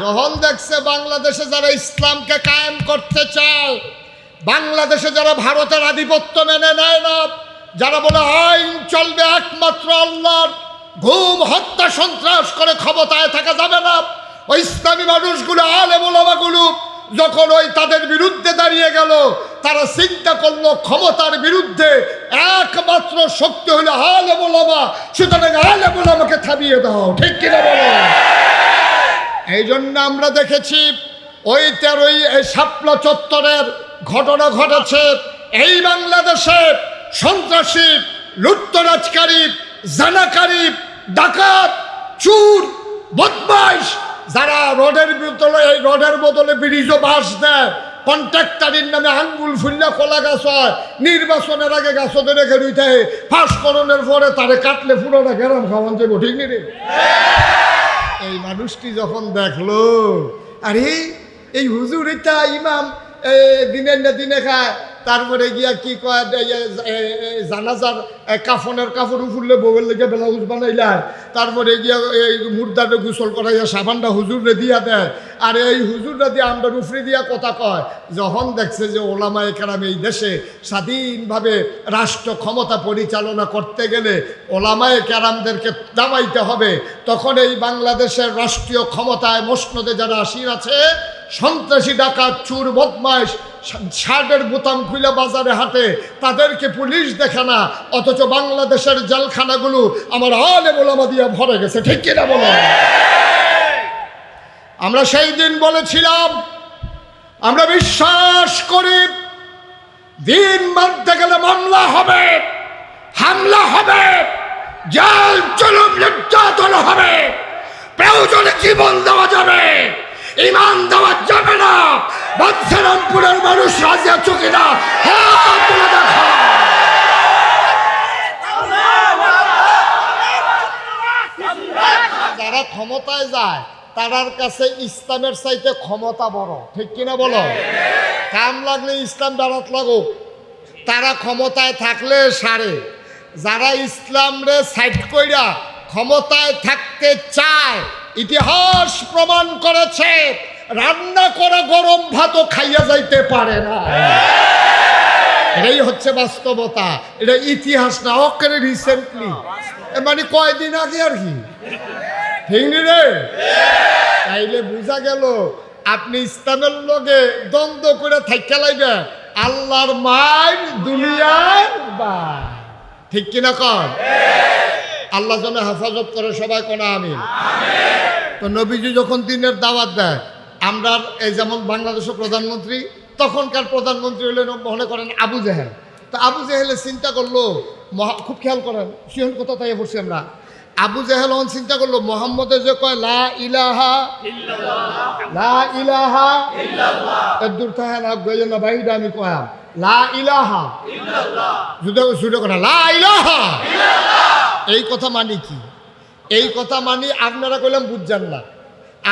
যখন দেখছে বাংলাদেশে যারা ইসলামকে কায়েম করতে চায়, বাংলাদেশে যারা ভারতের আধিপত্য মেনে নেয় না, যারা বলে আইন চলবে একমাত্র আল্লাহর, ঘুম হত্যা সন্ত্রাস করে ক্ষমতায় থাকা যাবে না, ওই ইসলামী মানুষগুলো আলেম ওলামাগুলো যখন ওই তাদের বিরুদ্ধে দাঁড়িয়ে গেল, তারা চিন্তা করলো ক্ষমতার বিরুদ্ধে একমাত্র শক্তি হলো আলেম ওলামা, সুতরাং আলেম ওলামাকে থামিয়ে দাও। ঠিক কিনা বলো? এই জন্য আমরা দেখেছি ওই 13ই শাপলা চত্বরের ঘটনা ঘটেছে। এই বাংলাদেশে সন্ত্রাসী, লুটতরাজকারী, জানাকারী, ডাকাত, চুর, বদমাইশ যারা রডের বদলে ব্রিজও বাস দেয়, কন্ট্রাক্টারির নামে আঙ্গুল ফুল্লা কলা গাছ হয়, নির্বাচনের আগে গাছ ধরে রেখে ফাঁসকরণের পরে তারে কাটলে পুরোটা গেরাম খাওয়ান যাবো। ঠিক নেই? এই মানুষটি যখন দেখলো, আরে এই হুজুর এটা ইমাম দিনের না দিনে খায়, তারপরে গিয়া কি কয় জানাজার কাফনের কাপড় ফুললে বউয়ের লেগে ব্লাউজ বানাইলার, তারপরে গিয়া এই মুর্দারে গোসল করাইয়া সাবানটা হুজুরে দিয়া দেয়, আর এই হুজুররা দিয়ে আমরা উফরে দিয়া কথা কয়। যখন দেখছে যে ওলামায়ে কেরাম এই দেশে স্বাধীনভাবে রাষ্ট্র ক্ষমতা পরিচালনা করতে গেলে ওলামায়ে কেরামদেরকে দাবাইতে হবে, তখন এই বাংলাদেশের রাষ্ট্রীয় ক্ষমতায় মসনদে যারা আসীন আছে, সন্ত্রাসী, ডাকাত, চুর, বদমাইশ, শার্টের বোতাম খুলে বাজারে হাঁটে, তাদেরকে পুলিশ দেখে না, অথচ বাংলাদেশের জেলখানাগুলো আমার আলেম ওলামা দিয়ে ভরে গেছে। ঠিক কিনা বলো? আমরা সেই দিন বলেছিলাম, আমরা বিশ্বাস করি দিন মানতে গেলে মামলা হবে, হামলা হবে, জেল জুলুম নির্যাতন হবে, প্রয়োজনে জীবন দেওয়া যাবে, ইমান দেওয়া যাবে না। বাদশারামপুরের মানুষ রাজি আছো কিনা? হাত তুলে দেখা। যারা ক্ষমতায় যায় তার কাছে ইসলামের চাইতে ক্ষমতা বড়। ঠিক কিনা বলো? কাম লাগলে ইসলাম দাঁড়াত লাগুক, তারা ক্ষমতায় থাকলে সারে। যারা ইসলামরে সাইড কইরা ক্ষমতায় থাকতে চায়, ইতিহাস প্রমাণ করেছে রান্না করা গরম ভাতও খাইয়া যাইতে পারে না। এটাই হচ্ছে বাস্তবতা, এটা ইতিহাস না, অকেরে রিসেন্টলি, মানে কয়দিন আগে আর কি। ঠিক রে? তাইলে বোঝা গেল আপনি ইসলামের লগে দ্বন্দ্ব করে থাইকা লাইবে, আল্লাহর মার দুনিয়ার বা। ঠিক কিনা কর? আল্লাহ যেন হেফাজত করে, সবাই কোনা আমিন। তো নবীজি যখন দিনের দাওয়াত দেয়, আমরা এই যেমন বাংলাদেশের প্রধানমন্ত্রী, তখনকার প্রধানমন্ত্রী হলেন মনে করেন আবু জেহেল। তো আবু জেহেলে চিন্তা করলো, খুব খেয়াল করেন, সিহন কথা তাই বলছি আমরা, আবু জেহেল চিন্তা করলো মোহাম্মদের যে কয় লা ইলাহা লা ইলাহা এর দূর থাকে না গইয়ে না বাইরে আমি কয়াম লা ইলাহা জুড়ে কথা লা ইলাহা। এই কথা মানি কি? এই কথা মানি আপনারা কইলাম বুঝছেন না,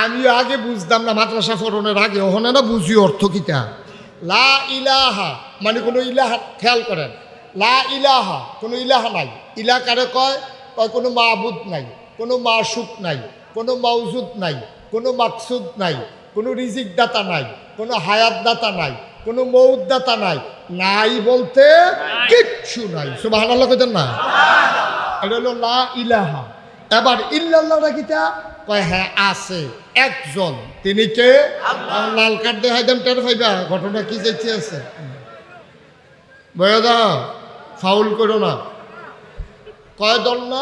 আমিও আগে বুঝতাম না, মাদ্রাসা ফোরনের আগে ওখানে না বুঝি অর্থ কিটা। লা ইলাহা মানে কোনো ইলাহা, খেয়াল করেন, লা ইলাহা কোনো ইলাহা নাই। ইলা কারে কয়? কোনো মাবুদ নাই, কোনো মাসুক নাই, কোনো মাউজুদ নাই, কোনো মাকসুদ নাই, কোনো রিজিক দাতা নাই, কোনো হায়াত দাতা নাই, কোনো মৌত দাতা নাই, নাই বলতে কিচ্ছু নাই। সুবহানাল্লাহ কইতেন না? এটা হলো লা ইলাহা। এবার ইল্লাল্লাহটা কিটা কয়? হ্যাঁ আছে একজন, তিনি কে? লাল কার্ড দেখাই দেন, টের পাইবা ঘটনা কি যেতে আছে। বয়া দাও, ফাউল করো না। কয় দল না?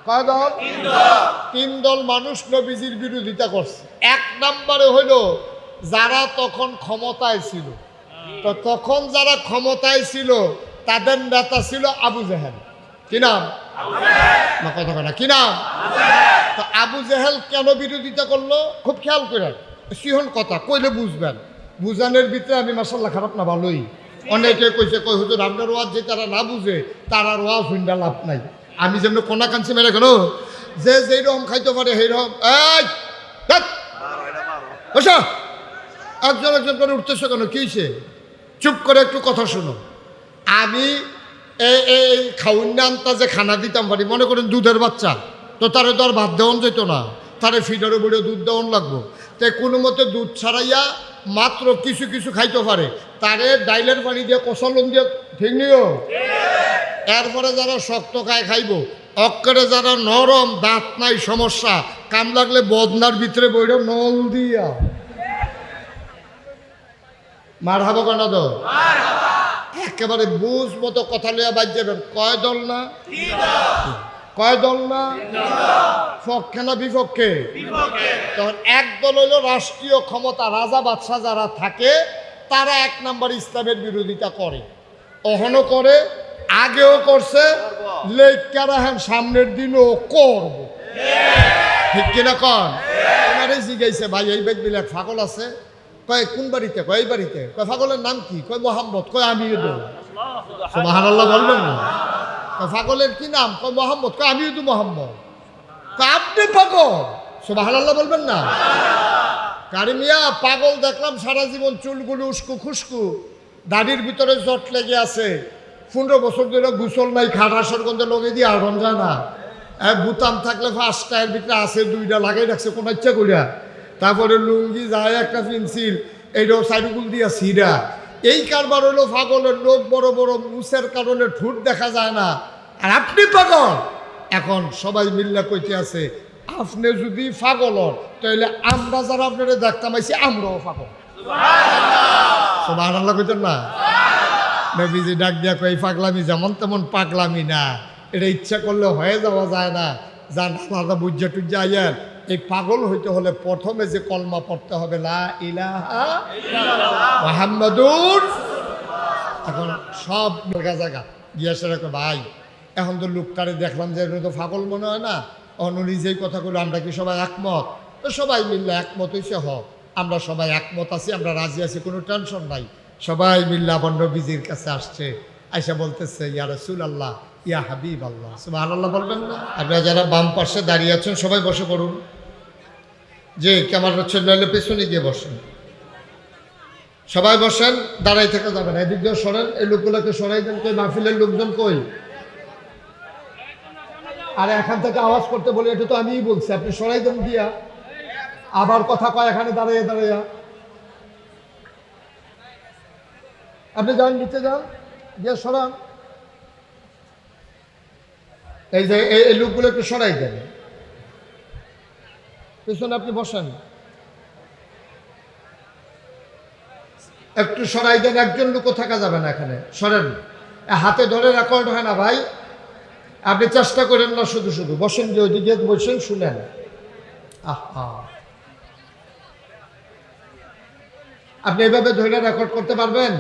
কয় দল? তিন দল মানুষ নবীজির বিরোধিতা করছে। এক নম্বরে হইল যারা তখন ক্ষমতায় ছিল। তো তখন যারা ক্ষমতায় ছিল তাদের নেতা ছিল আবু জেহেল। কি নাম? না কথা কথা কি নাম? তো আবু জেহেল কেন বিরোধিতা করলো? খুব খেয়াল করেন, সিহন কথা কইলে বুঝবেন। বুঝানোর ভিতরে আমি মাশাআল্লাহ খারাপ না, ভালোই। অনেকে কইছে কই হুজুর আপনার ওয়াজ যে তারা না বুঝে তার আর ওয়াজ হইন্ডা লাভ নাই। আমি যেমন কোনা কাঞ্চি মেরে গেল, যে যেই রকম খাইতে পারে সেই রকম। এই বসো, একজন একজন করে উঠতেছো কেন? কি হয়েছে? চুপ করে একটু কথা শুনো। আমি এই খাউন্না আনতা যে খানা দিতাম পারি, মনে করেন দুধের বাচ্চা, তো তারে তো আর ভাত দেওয়ান যেত না। তারে ফিডারে বড়ে দুধ দেওয়ান লাগবো। তাই কোনো মতে দুধ ছাড়াইয়া মাত্র কিছু কিছু খাইতে পারে, তারে ডাইলের পানি দিয়ে কষলন দিয়ে ঠিক নিও। এরপরে যারা শক্ত খায় খাইব, অক্ষরে যারা নরম দাঁত নাই সমস্যা, কাম লাগলে বদনার ভিতরে বইটা নল দিয়া মার হাবো কেন তো একেবারে বুঝ মতো কথা লইয়া বাজ যাবেন। কয় দল না কয় দল না পক্ষে না বিপক্ষে? তখন একদল হইল রাষ্ট্রীয় ক্ষমতা, রাজা বাদশাহ যারা থাকে তারা এক নাম্বার ইসলামের বিরোধিতা করে, অহনও করে, আগেও করছে, লেখা রাখেন সামনের দিনও করব। ঠিক কিনা কন? ওনারে জিজ্ঞাসা ভাই এই ব্যাগ বিলাক ফাগল আছে? কয় কোন বাড়িতে? কয় এই বাড়িতে। কয় ফাগলের নাম কি? কয় মোহাম্মদ। কয় আমিও দেব। সুবহানাল্লাহ বলবেন না? পাগলের কি নাম? কয় মোহাম্মদ। কয় আমিও তো মোহাম্মদ। কয় আপনি পাগল। সুবহানাল্লাহ বলবেন না? কারিমিয়া পাগল দেখলাম সারা জীবন চুলগুলো উস্কু খুস্কু, দাড়ির ভিতরে জট লেগে আছে, 15 বছর ধরে গোসল নাই, খাটাসের গন্ধে লগে দিয়ে আড়ন যায় না, বুতাম থাকলে 5টা এর ভিতরে আছে 2টা লাগাই রাখছে কোন ইচ্ছা করিয়া, তারপরে লুঙ্গি যায় একটা পেন্সিল এইটাও সাইডগুল দিয়া সিরা। এই কারবার হলো পাগলের। লোক বড় বড় মুসের কারণে ঠুট দেখা যায় না, আর আপনি পাগল। এখন সবাই মিল্লা কইতে আছে আপনি যদি পাগল হন তাহলে আমরা যারা আপনারা দেখতাম আইছি আমরাও পাগল। সুবহানাল্লাহ কইতেন না? নবীজি ডাক দিয়া কই পাগলামি যেমন তেমন পাগলামি না, এটা ইচ্ছা করলে হয়ে যাওয়া যায় না। যান আলাদা বুঝা টুজ্জা আইয়ার এই পাগল হইতে হলে প্রথমে যে কলমা পড়তে হবে লা ইলাহা মুহাম্মাদুর। এখন সব জায়গা গিয়াছে রাখো ভাই, এখন তো লোকটারে দেখলাম যে তো পাগল মনে হয় না, অন্য যেই কথাগুলো আমরা কি সবাই একমত? তো সবাই মিললে একমত হয়েছে, আমরা সবাই একমত আছি, আমরা রাজি আছি, কোনো টেনশন নাই। সবাই মিল্লা আবার নবীজির কাছে আসছে, আইসা বলতেছে ইয়া রাসূলুল্লাহ ইয়া হাবিব আল্লাহ। সুবহানাল্লাহ বলবেন না? আপনারা যারা বাম পাশে দাঁড়িয়ে আছেন সবাই বসে পড়ুন। যে ক্যামেরা চলে পেছনে গিয়ে বসেন, সবাই বসেন, দাঁড়াই থেকে যাবেন। এদিক দিয়ে সরেন, এই লোকগুলোকে সরাই দেন। কই মাহফিলের লোকজন কই? আরে এখান থেকে আওয়াজ করতে বলি, এটা তো আমিই বলছি, আপনি সরাই দেন দিয়া। আবার কথা কয় এখানে দাঁড়াইয়া দাঁড়াইয়া। আপনি যান, নিচে যান, গিয়ে সরান। এই যে এই লোকগুলো একটু সরাই দেন, পেছনে আপনি বসেন, একটু সরাই দেন। একজন লোকও থাকা যাবে না এখানে, সরেন। হাতে ধরে রেকর্ড হয় না ভাই, আপনি চেষ্টা করেন না, শুধু শুধু বসেন, যে ওইদিকে বসেন, শুনেন। আপনি এভাবে ধরে রেকর্ড করতে পারবেন?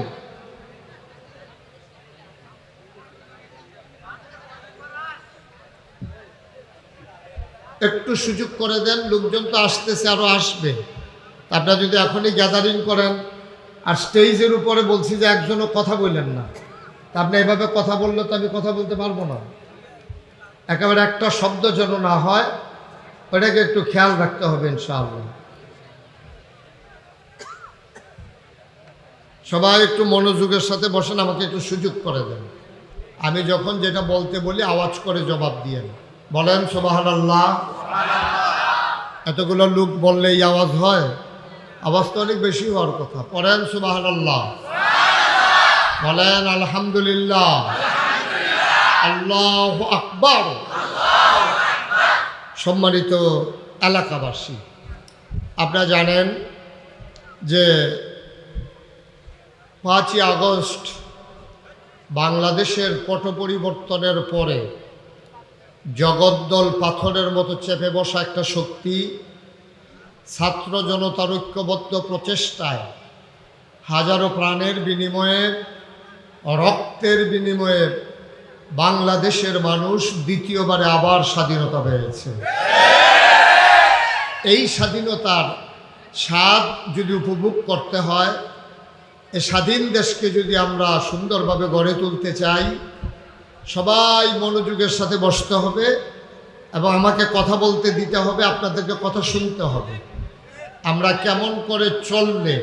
একটু সুযোগ করে দেন, লোকজন তো আসতেছে, আরো আসবে। আপনারা যদি এখনই গ্যাদারিং করেন, আর স্টেজের উপরে বলছি যে একজনও কথা বললেন না, তা আপনি এভাবে কথা বললে তো আমি কথা বলতে পারবো না। একেবারে একটা শব্দ যেন না হয়, ওটাকে একটু খেয়াল রাখতে হবে ইনশাআল্লাহ। সবাই একটু মনোযোগের সাথে বসেন, আমাকে একটু সুযোগ করে দেন। আমি যখন যেটা বলতে বলি আওয়াজ করে জবাব দিয়েন। বলেন সুবহানাল্লাহ। এতগুলো লোক বললে এই আওয়াজ হয়? আওয়াজ তো অনেক বেশি হওয়ার কথা। পড়েন সুবহানাল্লাহ, বলেন আলহামদুলিল্লাহ, আল্লাহু আকবার। সম্মানিত এলাকাবাসী, আপনারা জানেন যে 5ই আগস্ট বাংলাদেশের পট পরিবর্তনের পরে জগদ্দল পাথরের মতো চেপে বসা একটা শক্তি ছাত্র জনতার ঐক্যবদ্ধ প্রচেষ্টায় হাজারো প্রাণের বিনিময়ে, রক্তের বিনিময়ে বাংলাদেশের মানুষ দ্বিতীয়বারে আবার স্বাধীনতা পেয়েছে। এই স্বাধীনতার স্বাদ যদি উপভোগ করতে হয়, এই স্বাধীন দেশকে যদি আমরা সুন্দরভাবে গড়ে তুলতে চাই, সবাই মনোযোগের সাথে বসতে হবে এবং আমাকে কথা বলতে দিতে হবে, আপনাদেরকে কথা শুনতে হবে। আমরা কেমন করে চললে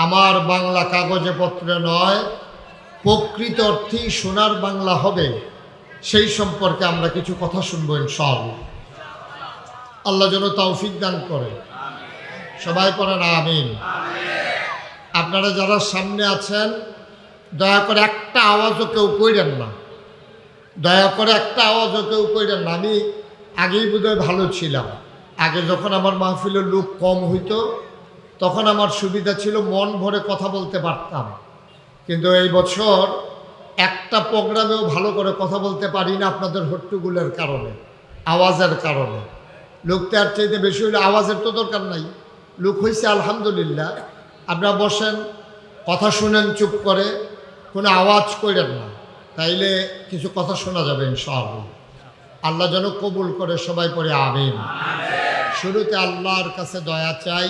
আমার বাংলা কাগজে পত্রে নয়, প্রকৃত অর্থেই সোনার বাংলা হবে, সেই সম্পর্কে আমরা কিছু কথা শুনবো ইনশাআল্লাহ। আল্লাহ যেন তৌফিক দান করে। সবাই পড়েন আমিন। আপনারা যারা সামনে আছেন দয়া করে একটা আওয়াজও কেউ কইরেন না, দয়া করে একটা আওয়াজও কেউ কইরেন না। আমি আগেই বোধহয় ভালো ছিলাম। আগে যখন আমার মাহফিলের লোক কম হইতো তখন আমার সুবিধা ছিল, মন ভরে কথা বলতে পারতাম। কিন্তু এই বছর একটা প্রোগ্রামেও ভালো করে কথা বলতে পারি না আপনাদের হট্টুগুলের কারণে, আওয়াজের কারণে। লোকটা আর চাইতে বেশি হলে আওয়াজের তো দরকার নাই, লোক হয়েছে আলহামদুলিল্লাহ। আপনারা বসেন, কথা শুনেন চুপ করে, কোনো আওয়াজ করেন না, তাইলে কিছু কথা শোনা যাবে ইনশাআল্লাহ। আল্লাহ যেন কবুল করে। সবাই পড়ে আমিন। শুরুতে আল্লাহর কাছে দয়া চাই,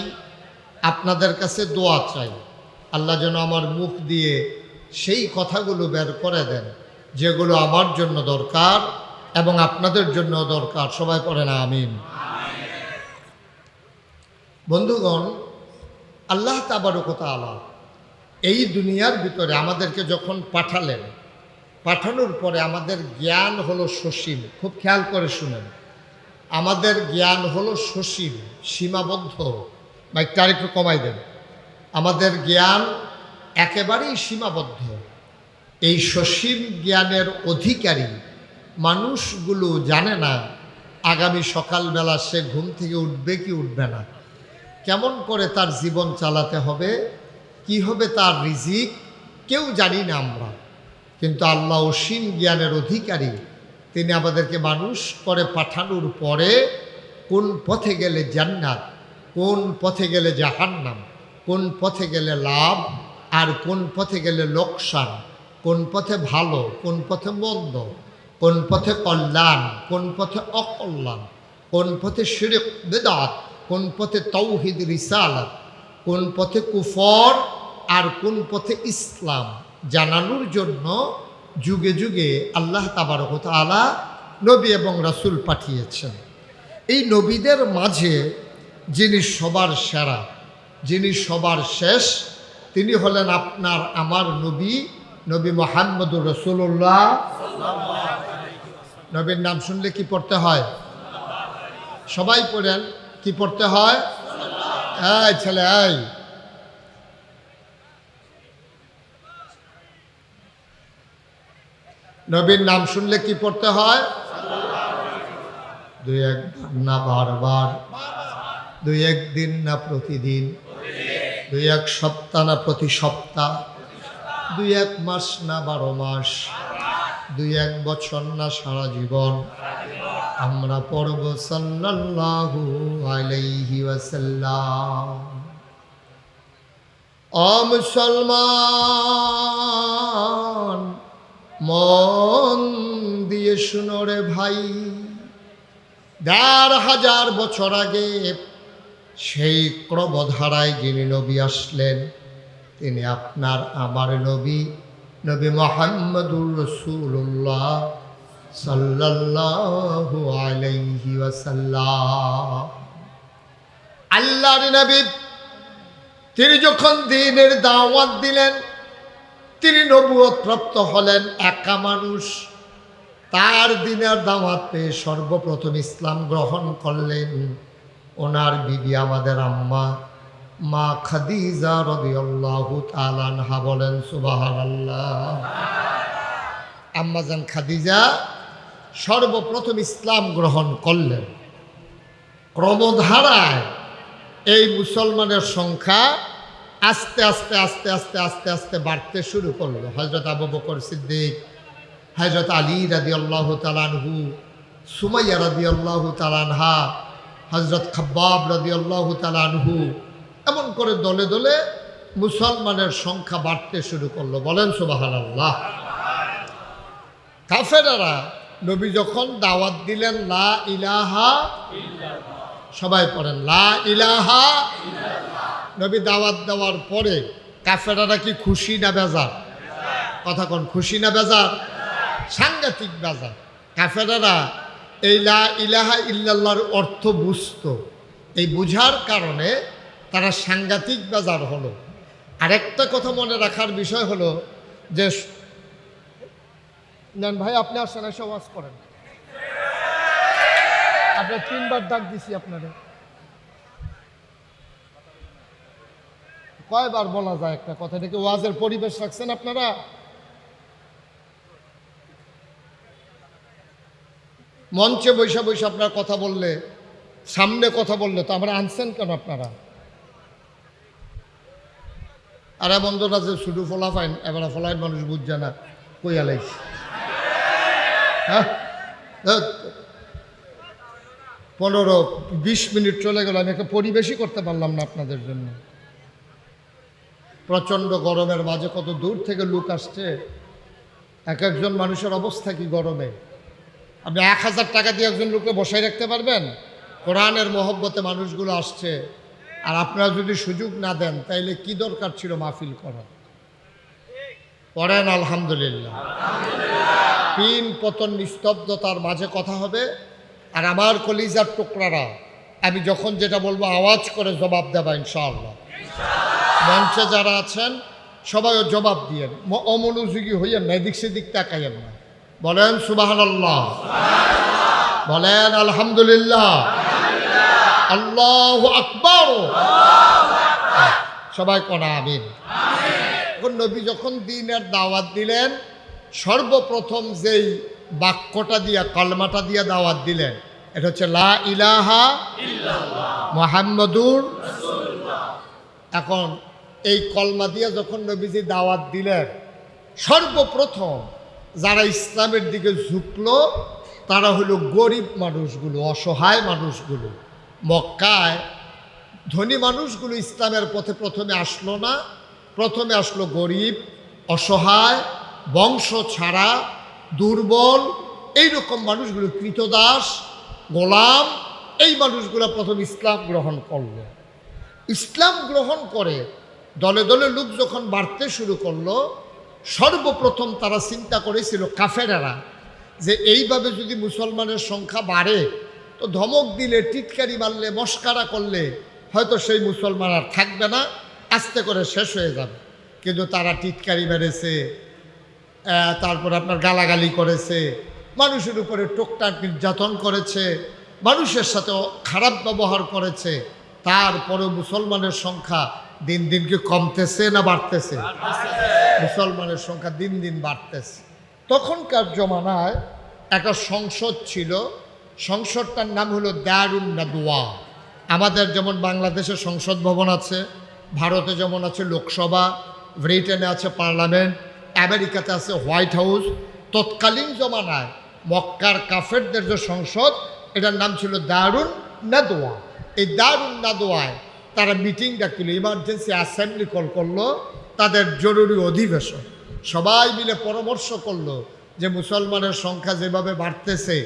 আপনাদের কাছে দোয়া চাই। আল্লাহ যেন আমার মুখ দিয়ে সেই কথাগুলো বের করে দেন যেগুলো আমার জন্য দরকার এবং আপনাদের জন্য দরকার। সবাই পড়েন আমিন। বন্ধুগণ, আল্লাহ তাবারক ওয়া তাআলা এই দুনিয়ার ভিতরে আমাদেরকে যখন পাঠালেন, পাঠানোর পরে আমাদের জ্ঞান হলো সসীম। খুব খেয়াল করে শুনেন, আমাদের জ্ঞান হলো সসীম, সীমাবদ্ধ। মাইকটা আরেকটু কমাই দেন। আমাদের জ্ঞান একেবারেই সীমাবদ্ধ। এই সসীম জ্ঞানের অধিকারী মানুষগুলো জানে না আগামী সকালবেলা সে ঘুম থেকে উঠবে কি উঠবে না, কেমন করে তার জীবন চালাতে হবে, কি হবে তার রিজিক, কেউ জানি না আমরা। কিন্তু আল্লাহ অসীম জ্ঞানের অধিকারী, তিনি আমাদেরকে মানুষ করে পাঠানোর পরে কোন পথে গেলে জান্নাত, কোন পথে গেলে জাহান্নাম, কোন পথে গেলে লাভ আর কোন পথে গেলে লোকসান, কোন পথে ভালো কোন পথে মন্দ, কোন পথে কল্যাণ কোন পথে অকল্যাণ, কোন পথে শিরক বিদআত, কোন পথে তাওহীদ রিসালাত, কোন পথে কুফর আর কোন পথে ইসলাম জানানোর জন্য যুগে যুগে আল্লাহ তাবারক ওয়া তাআলা নবী এবং রাসূল পাঠিয়েছেন। এই নবীদের মাঝে যিনি সবার সেরা, যিনি সবার শেষ, তিনি হলেন আপনার আমার নবী, নবী মুহাম্মদুর রাসূলুল্লাহ। নবীর নাম শুনলে কি পড়তে হয়? সবাই পড়েন, কি পড়তে হয়? এই ছেলে, এই নবীর নাম শুনলে কি পড়তে হয়? দুই একবার না বারবার, দুই একদিন না প্রতিদিন, দুই এক সপ্তাহ না প্রতি সপ্তাহ, দুই এক মাস না 12 মাস, দুই এক বছর না সারা জীবন আমরা পড়ব সাল্লাল্লাহু আলাইহি ওয়াসাল্লাম। ও মুসলমান, মন দিয়ে শুনো রে ভাই, ১,৫০০ বছর আগে সেই ক্রমধারায় যিনি নবী আসলেন, তিনি আপনার আমার নবী, নবী মুহাম্মদুর রাসূলুল্লাহ সাল্লাল্লাহু আলাইহি ওয়াসাল্লাম। আল্লাহর নবী, তিনি যখন দ্বীনের দাওয়াত দিলেন, তিনি নবুয়ত প্রাপ্ত হলেন, একা মানুষ। তার দ্বীনের দাওয়াত পেয়ে সর্বপ্রথম ইসলাম গ্রহণ করলেন ওনার বিবি, আমাদের আম্মা মা খাদিজা রাদিয়াল্লাহু তাআলা আনহা। বলেন সুবহানাল্লাহ। আম্মাজান খাদিজা সর্বপ্রথম ইসলাম গ্রহণ করলেন। ক্রমধারায় এই মুসলমানের সংখ্যা আস্তে আস্তে আস্তে আস্তে আস্তে আস্তে বাড়তে শুরু করলো। হযরত আবু বকর সিদ্দিক, হযরত আলী রাদিয়াল্লাহু তাআলা আনহু, সুমাইয়া রাদিয়াল্লাহু তাআলা আনহা, হযরত খাব্বাব রাদিয়াল্লাহু তাআলা আনহু, এমন করে দলে দলে মুসলমানের সংখ্যা বাড়তে শুরু করলো। বলেন সুবহানাল্লাহ। কাফেররা নবী যখন দাওয়াত দিলেন লা ইলাহা ইল্লাল্লাহ, সবাই পড়েন লা ইলাহা ইল্লাল্লাহ, নবী দাওয়াত দেওয়ার পরে কাফেররা কি খুশি না বেজার? কথা কোন, খুশি না বেজার? সাংঘাতিক বেজার। কাফেররা এই লা ইলাহা ইল্লাল্লাহর অর্থ বুঝতো, এই বুঝার কারণে তারা সাংঘাতিক বেজার হলো। আরেকটা কথা মনে রাখার বিষয় হলো যে, নেন ভাই আপনি আসেন, এসে ওয়াজ করেন। আপনার 3বার ডাক দিছি আপনারে, কয়বার বলা যায় একটা কথা? এটাকে ওয়াজের পরিবেশ রাখছেন আপনারা? মঞ্চে বৈশা বৈশা আপনার কথা বললে, সামনে কথা বললে তো আমরা আনছেন কেন আপনারা? আর বন্ধুরা যে শুধু ফলাফাইন, এবার ফলাইন মানুষ বুঝছে না কই আলাইছে। হ্যাঁ, 15-20 মিনিট চলে গেল, আমি একটা পরিবেশই করতে পারলাম না আপনাদের জন্য। প্রচণ্ড গরমের মাঝে কত দূর থেকে লোক আসছে, এক একজন মানুষের অবস্থা কি গরমে। আপনি 1000 টাকা দিয়ে একজন লোককে বসাই রাখতে পারবেন? কোরআনের মহব্বতে মানুষগুলো আসছে, আর আপনারা যদি সুযোগ না দেন তাইলে কি দরকার ছিল মাহফিল করার? পড়েন আলহামদুলিল্লাহ। পিন পতন নিস্তব্ধতার মাঝে কথা হবে, আর আমার কলিজার টুকরারা আমি যখন যেটা বলবো আওয়াজ করে জবাব দেবা ইনশাআল্লাহ। মঞ্চে যারা আছেন সবাই জবাব দিয়েন, অমনোযোগী হইয়েন না, এদিক সেদিক তাকাইয়েন না। বলেন সুবহানাল্লাহ, বলেন আলহামদুলিল্লাহ, আল্লাহু আকবার। সবাই কোনা আমিন। এখন নবী যখন দ্বীনের দাওয়াত দিলেন, সর্বপ্রথম যেই বাক্যটা দিয়া, কলমাটা দিয়া দাওয়াত দিলেন, এটা হচ্ছে লা ইলাহা ইল্লাল্লাহ মুহাম্মাদুর রাসূলুল্লাহ। এখন এই কলমা দিয়ে যখন নবীজি দাওয়াত দিলেন, সর্বপ্রথম যারা ইসলামের দিকে ঝুঁকলো তারা হলো গরিব মানুষগুলো, অসহায় মানুষগুলো। মক্কায় ধনী মানুষগুলো ইসলামের পথে প্রথমে আসলো না, প্রথমে আসলো গরিব, অসহায়, বংশ ছাড়া, দুর্বল, এইরকম মানুষগুলো, কৃতদাস, গোলাম, এই মানুষগুলো প্রথম ইসলাম গ্রহণ করলো। ইসলাম গ্রহণ করে দলে দলে লোক যখন বাড়তে শুরু করলো, সর্বপ্রথম তারা চিন্তা করেছিল কাফেরেরা যে এইভাবে যদি মুসলমানের সংখ্যা বাড়ে তো ধমক দিলে, টিটকারি মারলে, মস্কারা করলে হয়তো সেই মুসলমান আর থাকবে না, আস্তে করে শেষ হয়ে যাবে। কিন্তু তারা টিটকারি মেরেছে, তারপর আপনার গালাগালি করেছে, মানুষের উপরে টোকটাক নির্যাতন করেছে, মানুষের সাথে খারাপ ব্যবহার করেছে। তারপরে মুসলমানের সংখ্যা দিন দিন কি কমতেছে না বাড়তেছে? মুসলমানের সংখ্যা দিন দিন বাড়তেছে। তখনকার জমানায় একটা সংসদ ছিল, সংসদটার নাম হলো দারুন নাদওয়া। আমাদের যেমন বাংলাদেশে সংসদ ভবন আছে, ভারতে যেমন আছে লোকসভা, ব্রিটেনে আছে পার্লামেন্ট, আমেরিকাতে আছে হোয়াইট হাউস। তৎকালীন জমানায় মক্কার কাফেরদের যে সংসদ, এটার নাম ছিল দারুন নাদওয়া। এই দারুন নাদওয়ায় তারা মিটিং ডাকছিল, ইমার্জেন্সি অ্যাসেম্বলি কল করলো, তাদের জরুরি অধিবেশন। সবাই মিলে পরামর্শ করলো যে মুসলমানের সংখ্যা যেভাবে বাড়তেছে,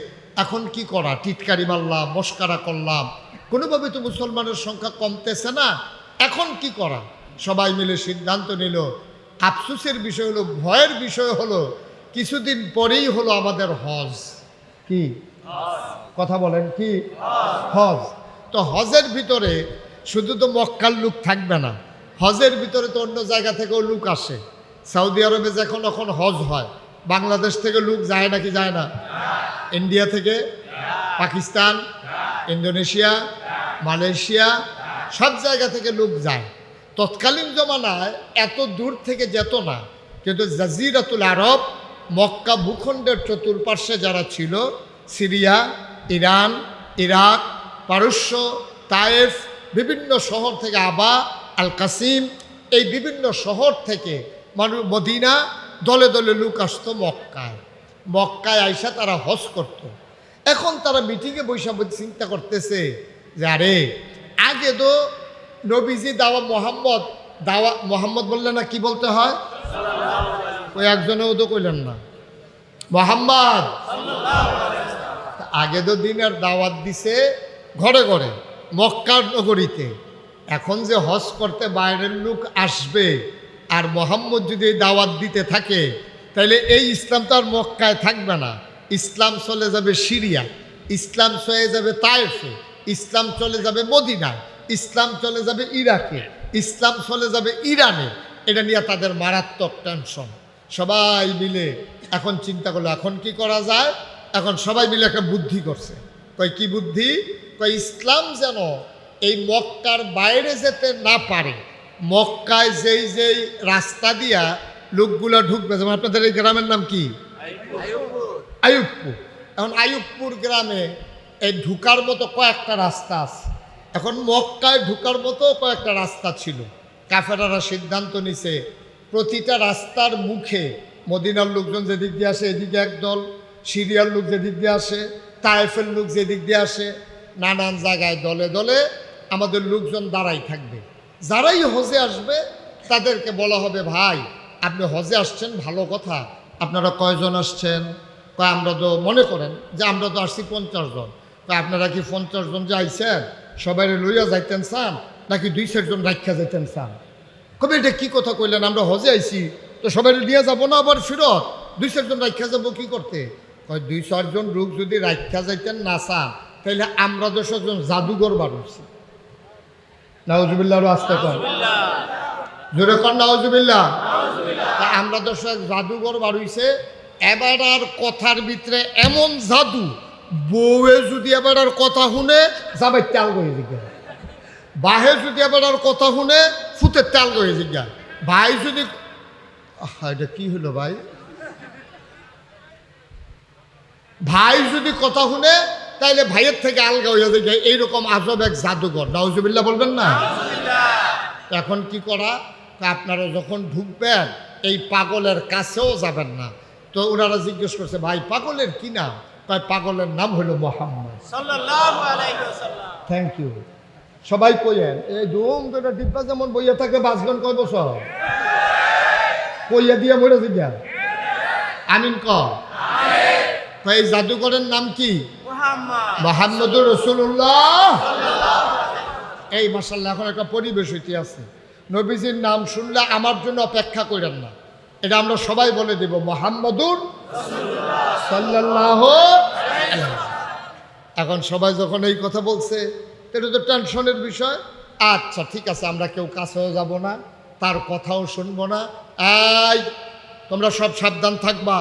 এখন কি করা? টিটকারি মারলাম, মস্কারা করলাম, কোনোভাবে তো মুসলমানের সংখ্যা কমতেছে না, এখন কি করা? সবাই মিলে সিদ্ধান্ত নিল। আফসোসের বিষয় হলো, ভয়ের বিষয় হলো, কিছুদিন পরেই হলো আমাদের হজ। কি কথা বলেন? কি হজ? তো হজের ভিতরে শুধু তো মক্কার লোক থাকবে না, হজের ভিতরে তো অন্য জায়গা থেকেও লোক আসে। সৌদি আরবে যখন এখন হজ হয়, বাংলাদেশ থেকে লোক যায় নাকি যায় না? ইন্ডিয়া থেকে, পাকিস্তান, ইন্দোনেশিয়া, মালয়েশিয়া, সব জায়গা থেকে লোক যায়। তৎকালীন জমানায় এত দূর থেকে যেত না, কিন্তু জাজিরাতুল আরব, মক্কা ভূখণ্ডের চতুর্পার্শ্বে যারা ছিল, সিরিয়া, ইরান, ইরাক, পারস্য, তায়েফ, বিভিন্ন শহর থেকে, আবা, আল কাসিম, এই বিভিন্ন শহর থেকে মানুষ, মদিনা, দলে দলে লোক আসতো মক্কায়। মক্কায় আইসা তারা হজ করত। এখন তারা মিটিংয়ে বৈশা চিন্তা করতেছে যে আরে আগে তো নবীজি মোহাম্মদ বললে না, কি বলতে হয়? ওই একজনেও তো কইলেন না মোহাম্মদ। আগে তো দিনের দাওয়াত দিছে ঘরে ঘরে, মক্কার নগরীতে। এখন যে হজ করতে বাইরের লোক আসবে, আর মোহাম্মদ যদি এই দাওয়াত দিতে থাকে, তাহলে এই ইসলাম তো আর মক্কায় থাকবে না, ইসলাম চলে যাবে সিরিয়া, ইসলাম চলে যাবে তায়েফে, ইসলাম চলে যাবে মদিনায়, ইসলাম চলে যাবে ইরাকে, ইসলাম চলে যাবে ইরানে। এটা নিয়ে তাদের মারাত্মক টেনশন। সবাই মিলে এখন চিন্তা করলো এখন কি করা যায়। এখন সবাই মিলে একটা বুদ্ধি করছে। কয় কি বুদ্ধি? কয় ইসলাম যেন এই মক্কার বাইরে যেতে না পারে। মক্কায় যেই যেই রাস্তা দিয়া লোকগুলা ঢুকবে, যেমন আপনাদের এই গ্রামের নাম কি? আইয়ুবপুর। এখন আইয়ুবপুর গ্রামে এই ঢুকার মতো কয়েকটা রাস্তা আছে। এখন মক্কায় ঢুকার মতো কয়েকটা রাস্তা ছিল। কাফেরারা সিদ্ধান্ত নিছে প্রতিটা রাস্তার মুখে মদিনার লোকজন যেদিক দিয়ে আসে এদিকে একদল, সিরিয়ার লোক যেদিক দিয়ে আসে, তায়েফের লোক যেদিক দিয়ে আসে, নানান জায়গায় দলে দলে আমাদের লোকজন দাঁড়াই থাকবে। যারাই হজে আসবে তাদেরকে বলা হবে, ভাই আপনি হজে আসছেন ভালো কথা, আপনারা কয়জন আসছেন? কয় আমরা তো মনে করেন যে আমরা তো আসছি 50 জন। কয় আপনারা কি 50 জন যে আইছেন সবাই লইয়া যাইতেন চান নাকি 2-4 জন রাখা যাইতেন চান? কবে এটা কী কথা কইলেন? আমরা হজে আইছি তো সবাই নিয়ে যাবো না আবার ফিরত? 2-4 জন রাখা যাবো কি করতে? কয় 2-4 জন লোক যদি রাখা যাইতেন না চান তাহলে আমরা 10 জন জাদুঘর বাড়ছি। নাউজুবিল্লাহ, আরো আসতে কর, জোরে কর নাউজুবিল্লাহ। আমরা 10 জাদুঘর বাড়ইছে। এবার আর কথার ভিতরে এমন জাদু, বউয়ে যদি এবার আর কথা শুনে যাবে তেল গয়ে জিজ্ঞা, বাহে যদি এবার আর কথা শুনে ফুতের তেল গয়ে জিজ্ঞা, ভাই যদি এটা কি হলো ভাই, ভাই যদি কথা শুনে তাইলে ভাইয়ের থেকে আলগা হয়ে যায়। এইরকম আজব এক জাদুঘর। নাউজুবিল্লাহ বলবেন না? এখন কি করা? আপনারা যখন ঢুকবেন এই পাগলের কাছেও যাবেন না। তো ওনারা জিজ্ঞেস করছে, ভাই পাগলের কি নাম? তাই পাগলের নাম হলো মোহাম্মদ সাল্লাল্লাহু আলাইহি ওয়াসাল্লাম। Thank you. সবাই কইেন, এই ধুম করে ডিব্বা যেমন বইয়া থাকে বাঁচবেন কয় বছর? কইয়া দিয়ে মরে জিজ্ঞা আমিন ক। এই জাদুঘরের নাম কি? মুহাম্মদুর রাসূলুল্লাহ। এই মাশাআল্লাহ এখন একটা পরিবেশ হইতে আছে। নবীজির নাম শুনলে আমার জন্য অপেক্ষা করেন না, এটা আমরা সবাই বলে দেব মুহাম্মদুর সাল্লাল্লাহু আলাইহি। এখন সবাই যখন এই কথা বলছে এটা তো টেনশনের বিষয়। আচ্ছা ঠিক আছে, আমরা কেউ কাছেও যাব না, তার কথাও শুনবো না। এই তোমরা সব সাবধান থাকবা,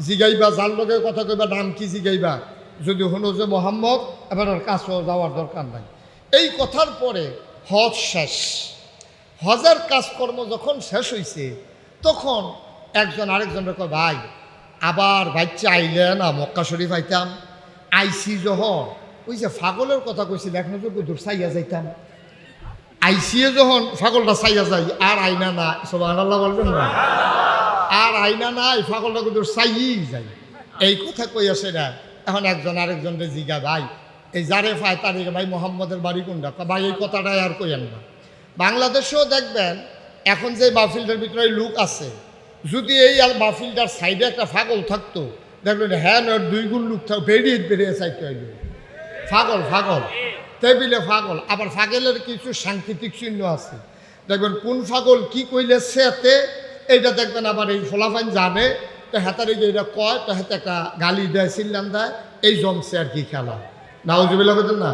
জিগাইবা যার লোকের কথা কইবা নাম কি জিগাইবা, যদি হলো যে মোহাম্মদ এবার আর কাছেও যাওয়ার দরকার নাই। এই কথার পরে হজ শেষ। হজের কাজকর্ম যখন শেষ হয়েছে তখন একজন আরেকজনের কয়, ভাই আবার বাচ্চা আইলে না মক্কা শরীফ আইতাম, আইসি যখন ওই যে ফাগলের কথা কইছিল এক নজর দূর চাইয়া যাইতাম, আইসিয়ে যখন ফাগলটা চাইয়া যাই আর আইনা না, সুবহানাল্লাহ বলবেন না? আর আইনা না, এই ফাগলটা দূর চাইয়েই যাই। এই কথা কই আসে না। এখন একজন আরেকজনকে জিগা, ভাই এই যারে পায় তারিখ ভাই মোহাম্মদের বাড়ি কোনটা? ভাই এই কথাটাই আর কইেন না। বাংলাদেশেও দেখবেন এখন যে মাহফিলটার ভিতরে লোক আছে, যদি এই মাহফিলটার সাইডে একটা ফাগল থাকতো দেখবেন হ্যাঁ 2 গুণ লোক থাকতো, বেরিয়ে চাইতে হইল ফাগল ফাগল টেবিলে ফাগল। আবার ফাগলের কিছু সাংকেতিক চিহ্ন আছে, দেখবেন কোন ফাগল কি কইলে সেতে এইটা দেখবেন। আবার এই ফলাফাইন জানে তো হাতারে গিয়ে এটা কয় তো হাতে একটা গালি দেয়, চিল্লান দেয়, এই জমছে আর কি খেলা। নাউজুবিল্লাহ বলতেন না?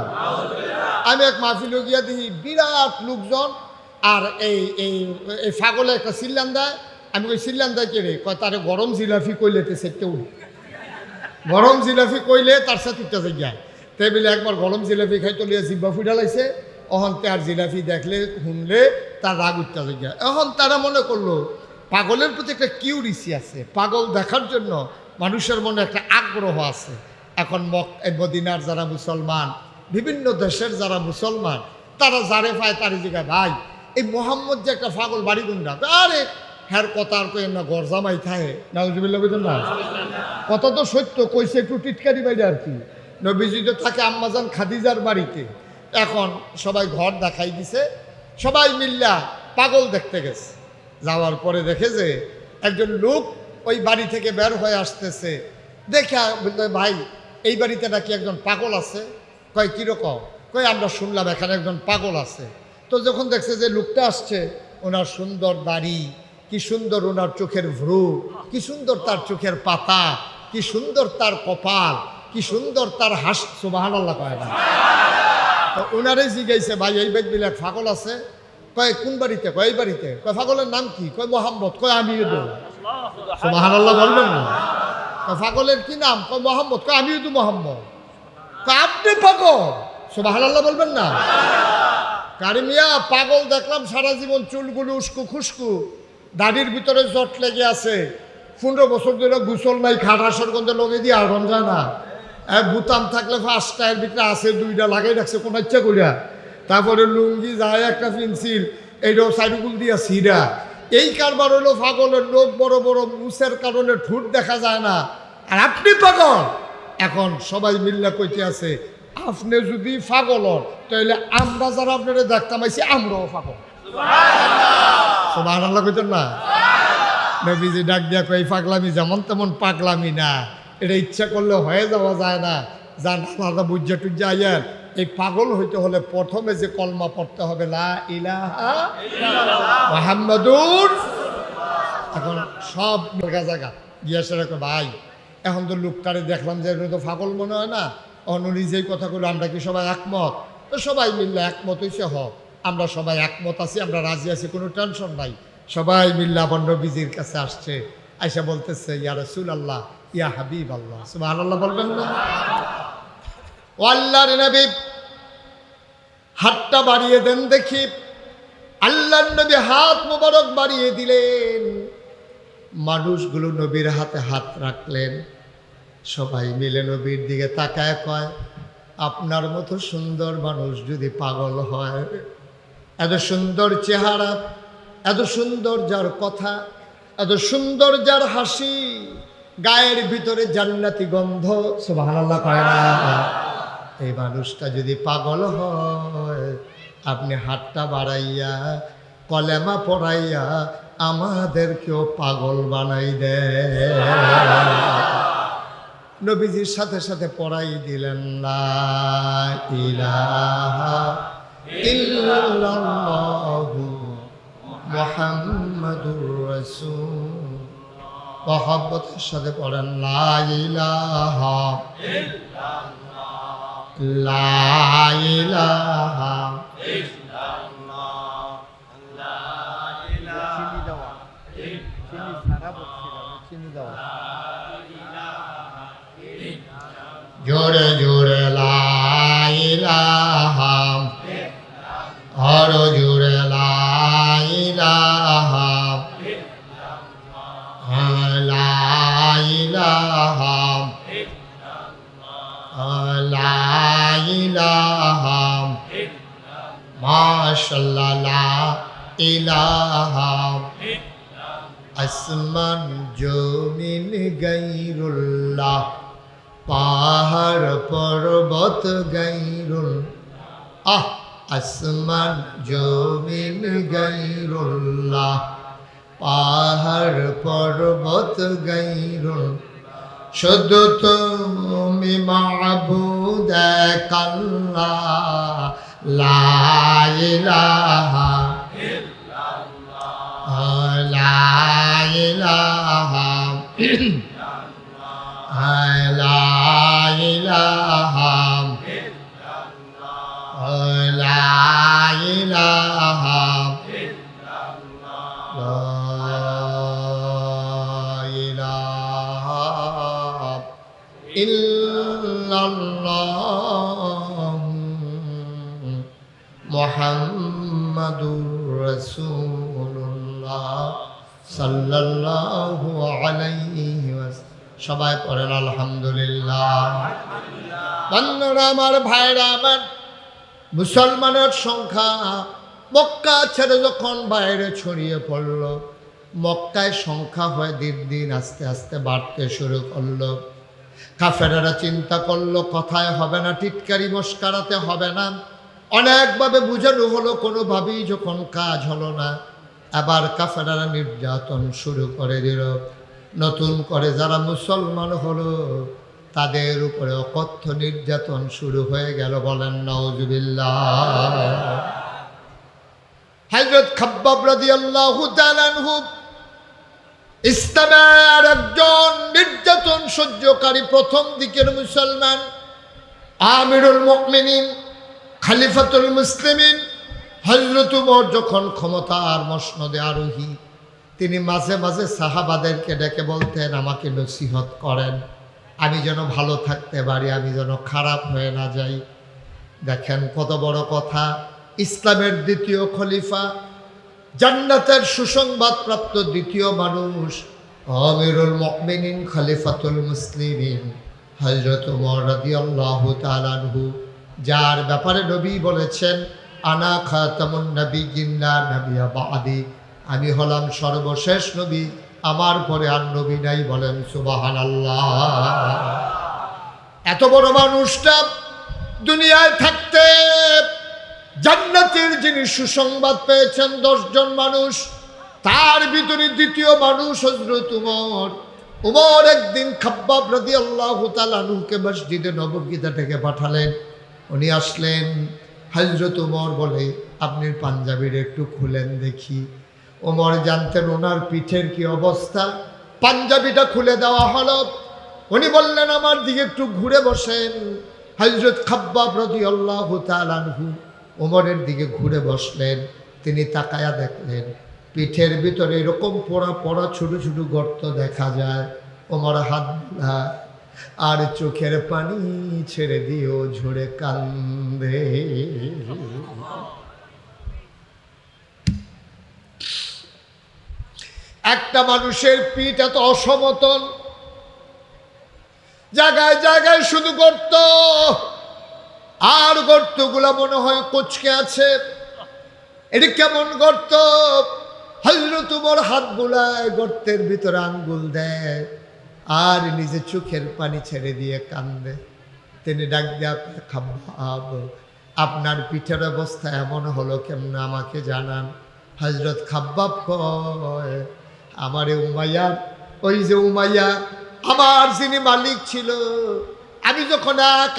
আমি এক মাহফিলে গিয়া দেখি বিরাট লোকজন, আর এই এই এই ফাগলে একটা চিল্লান দেয়। আমি ওই চিল্লান দেয় কে রে? কয় তারে গরম জিলাফি কইলেতে কেউ, গরম জিলাফি কইলে তার সাথে উঠতে যায়। টেবিলে একবার গরম জিলাফি খাইতে লিয়ে জিব্বা ফুটা লাইছে, অহন তার জিলাফি দেখলে শুনলে তার রাগ উঠতে যায়। এখন তারা মনে করলো পাগলের প্রতি একটা কিউরিসি আছে, পাগল দেখার জন্য মানুষের মনে একটা আগ্রহ আছে। এখন মদিনার যারা মুসলমান, বিভিন্ন দেশের যারা মুসলমান, তারা যারে পায় তারই জায়গায়, ভাই এই মোহাম্মদ যে একটা পাগল বাড়ি গুন্ডা, আরে হ্যার কথা আর কই না, ঘর জামাই খায়। নাউজুবিল্লাহ বলতেন না? কথা তো সত্য, কইছে একটু টিটকারি বাইরে আর কি। নবীজি তো থাকে আম্মাজান খাদিজার বাড়িতে। এখন সবাই ঘর দেখাই দিছে, সবাই মিল্লা পাগল দেখতে গেছে। যাওয়ার পরে দেখে যে একজন লোক ওই বাড়ি থেকে বের হয়ে আসতেছে, দেখে বলতে, ভাই এই বাড়িতে নাকি একজন পাগল আছে। কয় কীরকম? কয় আমরা শুনলাম এখানে একজন পাগল আছে। তো যখন দেখছে যে লোকটা আসছে, ওনার সুন্দর দাড়ি, কি সুন্দর ওনার চোখের ভ্রু, কি সুন্দর তার চোখের পাতা, কি সুন্দর তার কপাল, কি সুন্দর তার হাস, সুবহানাল্লাহ কয় না? তো ওনারে জিজ্ঞাসা, ভাই এই ব্যক্তি এক পাগল আছে। কয় কোন বাড়িতে? কয় এই বাড়িতে। কয় পাগলের নাম কি? কয় মোহাম্মদ। কয় আমিও তো। সুবহানাল্লাহ বলবেন না? কয় পাগলের কি নাম? কয় মোহাম্মদ। কয় আমিও তো মোহাম্মদ। আপনি পাগল, সুবহানাল্লাহ বলবেন না? কারিমিয়া পাগল দেখলাম সারা জীবন চুলগুলো উস্কু খুস্কু, দাড়ির ভিতরে জট লেগে আছে, 15 বছর ধরে গোসল নাই, খাটাসের গন্ধে লগে দিয়ে আড়ন যায় না। বুতাম থাকলে 5টা এর ভিতরে আছে 2টা লাগাই রাখছে কোন ইচ্ছা করিয়া। তারপরে লুঙ্গি যায় একটা পেন্সিল, এইটাও সাইডুকুল দিয়া সিরা। এই কারবার হলো পাগলের লোক, বড় বড় মুসের কারণে ঠুট দেখা যায় না। আর আপনি পাগল। এখন সবাই মিল্লা কইতে আছে আপনি যদি পাগল হন তাহলে আমরা যারা আপনারা দেখতাম আইছি আমরাও পাগল। সুবহানাল্লাহ কইতেন না? নবীজি ডাক দিয়া কই পাগলামি যেমন তেমন পাগলামি না, এটা ইচ্ছা করলে হয়ে যাওয়া যায় না। যান আলাদা বুঝা টুজ্জা আইয়ার এই পাগল হইতে হলে প্রথমে যে কলমা পড়তে হবে লা ইলাহা মুহাম্মাদুর। এখন সব জায়গা জায়গা গিয়া সেরা ভাই এখন তো লোকটারে দেখলাম যে এটা তো পাগল মনে হয় না, অনুরি যেই কথাগুলো আমরা কি সবাই একমত? তো সবাই মিললে একমত হইছে, আমরা সবাই একমত আছি, আমরা রাজি আছি, কোনো টেনশন নাই। সবাই মিল্লা আবার নবীজির কাছে আসছে, আইসা বলতেছে ইয়া রাসূলুল্লাহ ইয়া হাবিব আল্লাহ, সুবহানাল্লাহ বলবেন না? ও আল্লাহর নবী হাতটা বাড়িয়ে দেন দেখি। আল্লাহর নবী হাত মোবারক বাড়িয়ে দিলেন, মানুষগুলো নবীর হাতে হাত রাখলেন। সবাই মিলে নবীর দিকে তাকায় কয় আপনার মতো সুন্দর মানুষ যদি পাগল হয়, এত সুন্দর চেহারা, এত সুন্দর যার কথা, এত সুন্দর যার হাসি, গায়ের ভিতরে জান্নাতি গন্ধ, সুবহানাল্লাহ কয় না? এই মানুষটা যদি পাগল হয় আপনি হাতটা বাড়াইয়া কলেমা পড়াইয়া আমাদেরকেও পাগল বানাই দেয়। নবীজির সাথে সাথে পড়াই দিলেন লা ইলাহা ইল্লাল্লাহু মুহাম্মাদুর রাসূল। মহব্বতের সাথে পড়েন লা ইলাহা লা ইলাহা জোরে জোরে লা ইলাহা, আরো জোরে লা ইলাহা লা ইলাহা লা ইলাহা মাশাআল্লাহ লা ইলাহা। আসমান জমিন গায়রুল্লাহ, পাহাড় পর্বত গায়রুল, আসমান জমিন গায়রুল্লাহ, পাহাড় পর্বত গায়রুল, শুধু তুমি মাবুদ এক আল্লাহ, লা ইলাহা লা ইলাহা লা ইলাহা লা ইলাহা লা ইলাহা ইল্লাল্লাহ মুহাম্মাদুর রাসূলুল্লাহ সাল্লাল্লাহু আলাইহি ওয়াসাল্লাম। সবাই পড়েন আলহামদুলিল্লাহ। বন্ধুরা আমার, ভাইরা আমার, মুসলমানের সংখ্যা মক্কা ছেড়ে যখন বাইরে ছড়িয়ে পড়ল, মক্কায় সংখ্যা হয়ে দিন দিন আস্তে আস্তে বাড়তে শুরু করলো। কাফেরেরা চিন্তা করলো কথায় হবে না, টিটকারি মস্কারাতে হবে না, অনেকভাবে বুঝানো হলো, কোনোভাবেই যখন কাজ হলো না, আবার কাফেরেরা নির্যাতন শুরু করে দিল। নতুন করে যারা মুসলমান হলো তাদের উপরে অকথ্য নির্যাতন শুরু হয়ে গেল। বলেন নাউজুবিল্লাহ। হযরত খাব্বাব রাদিয়াল্লাহু তাআলা আনহু ইসলামের একজন নির্যাতন সহ্যকারী প্রথম দিকের মুসলমান, আমিরুল মুমিনিন, খলিফাতুল মুসলিমিন হযরত ওমর যখন ক্ষমতার মসনদে আরোহী, তিনি মাঝে মাঝে সাহাবাদেরকে ডেকে বলতেন আমাকে নসিহত করেন, আমি যেন ভালো থাকতে পারি, আমি যেন খারাপ হয়ে না যাই। দেখেন কত বড় কথা। ইসলামের দ্বিতীয় খলিফা, জান্নাতের সুসংবাদ প্রাপ্ত দ্বিতীয় মানুষ, আমিরুল মুমিনিন খলিফাতুল মুসলিমিন হযরত ওমর রাদিয়াল্লাহু তাআলা আনহু, যার ব্যাপারে নবী বলেছেন আনা খাতামুন নাবিয়্যিন লা নাবিয়্যা বা'দি, আমি হলাম সর্বশেষ নবী, আমার পরে আর নবী নাই। বলেন সুবহানাল্লাহ। এত বড় মানুষটা দুনিয়ায় থাকতে জান্নাতের যিনি সুসংবাদ পেয়েছেন 10 জন মানুষ, তার ভিতরে দ্বিতীয় মানুষ হযরত ওমর। ওমর একদিন খাব্বাব রাদিয়াল্লাহু তাআলা আনহুকে মসজিদে নববীতে থেকে পাঠালেন। উনি আসলেন, হযরত ওমর বলে আপনি পাঞ্জাবির একটু খুলেন দেখি। ওমর জানতেন ওনার পিঠের কি অবস্থা। পাঞ্জাবিটা খুলে দেওয়া হলো। উনি বললেন আমার দিকে একটু ঘুরে বসেন। হযরত খাব্বাব রাদিয়াল্লাহু তাআলা আনহু ওমরের দিকে ঘুরে বসলেন। তিনি তাকায়া দেখলেন পিঠের ভিতরে এরকম পোড়া পোড়া ছোট ছোট গর্ত দেখা যায়। ওমর হাত বুলায় আর চোখের পানি ছেড়ে দিও ঝরে কান্দে। একটা মানুষের পিঠ এত অসমতল, জায়গায় জায়গায় শুধু গর্ত, আর গর্তগুলা মনে হয় কুঁচকে আছে। এটি কেমন গর্ত? হযরত ওমর হাত বুলায় গর্তের ভিতরে আঙ্গুল দেয় আর নিজে চোখের পানি ছেড়ে দিয়ে কান্দে। তিনি ডাক দিয়ে খাব্বাব, আপনার পিঠের অবস্থা এমন হলো কেমন আমাকে জানান। হযরত খাব্বাব কয় আমারে উমাইয়া, ওই যে উমাইয়া আমার যিনি মালিক ছিল, আমি যখন এক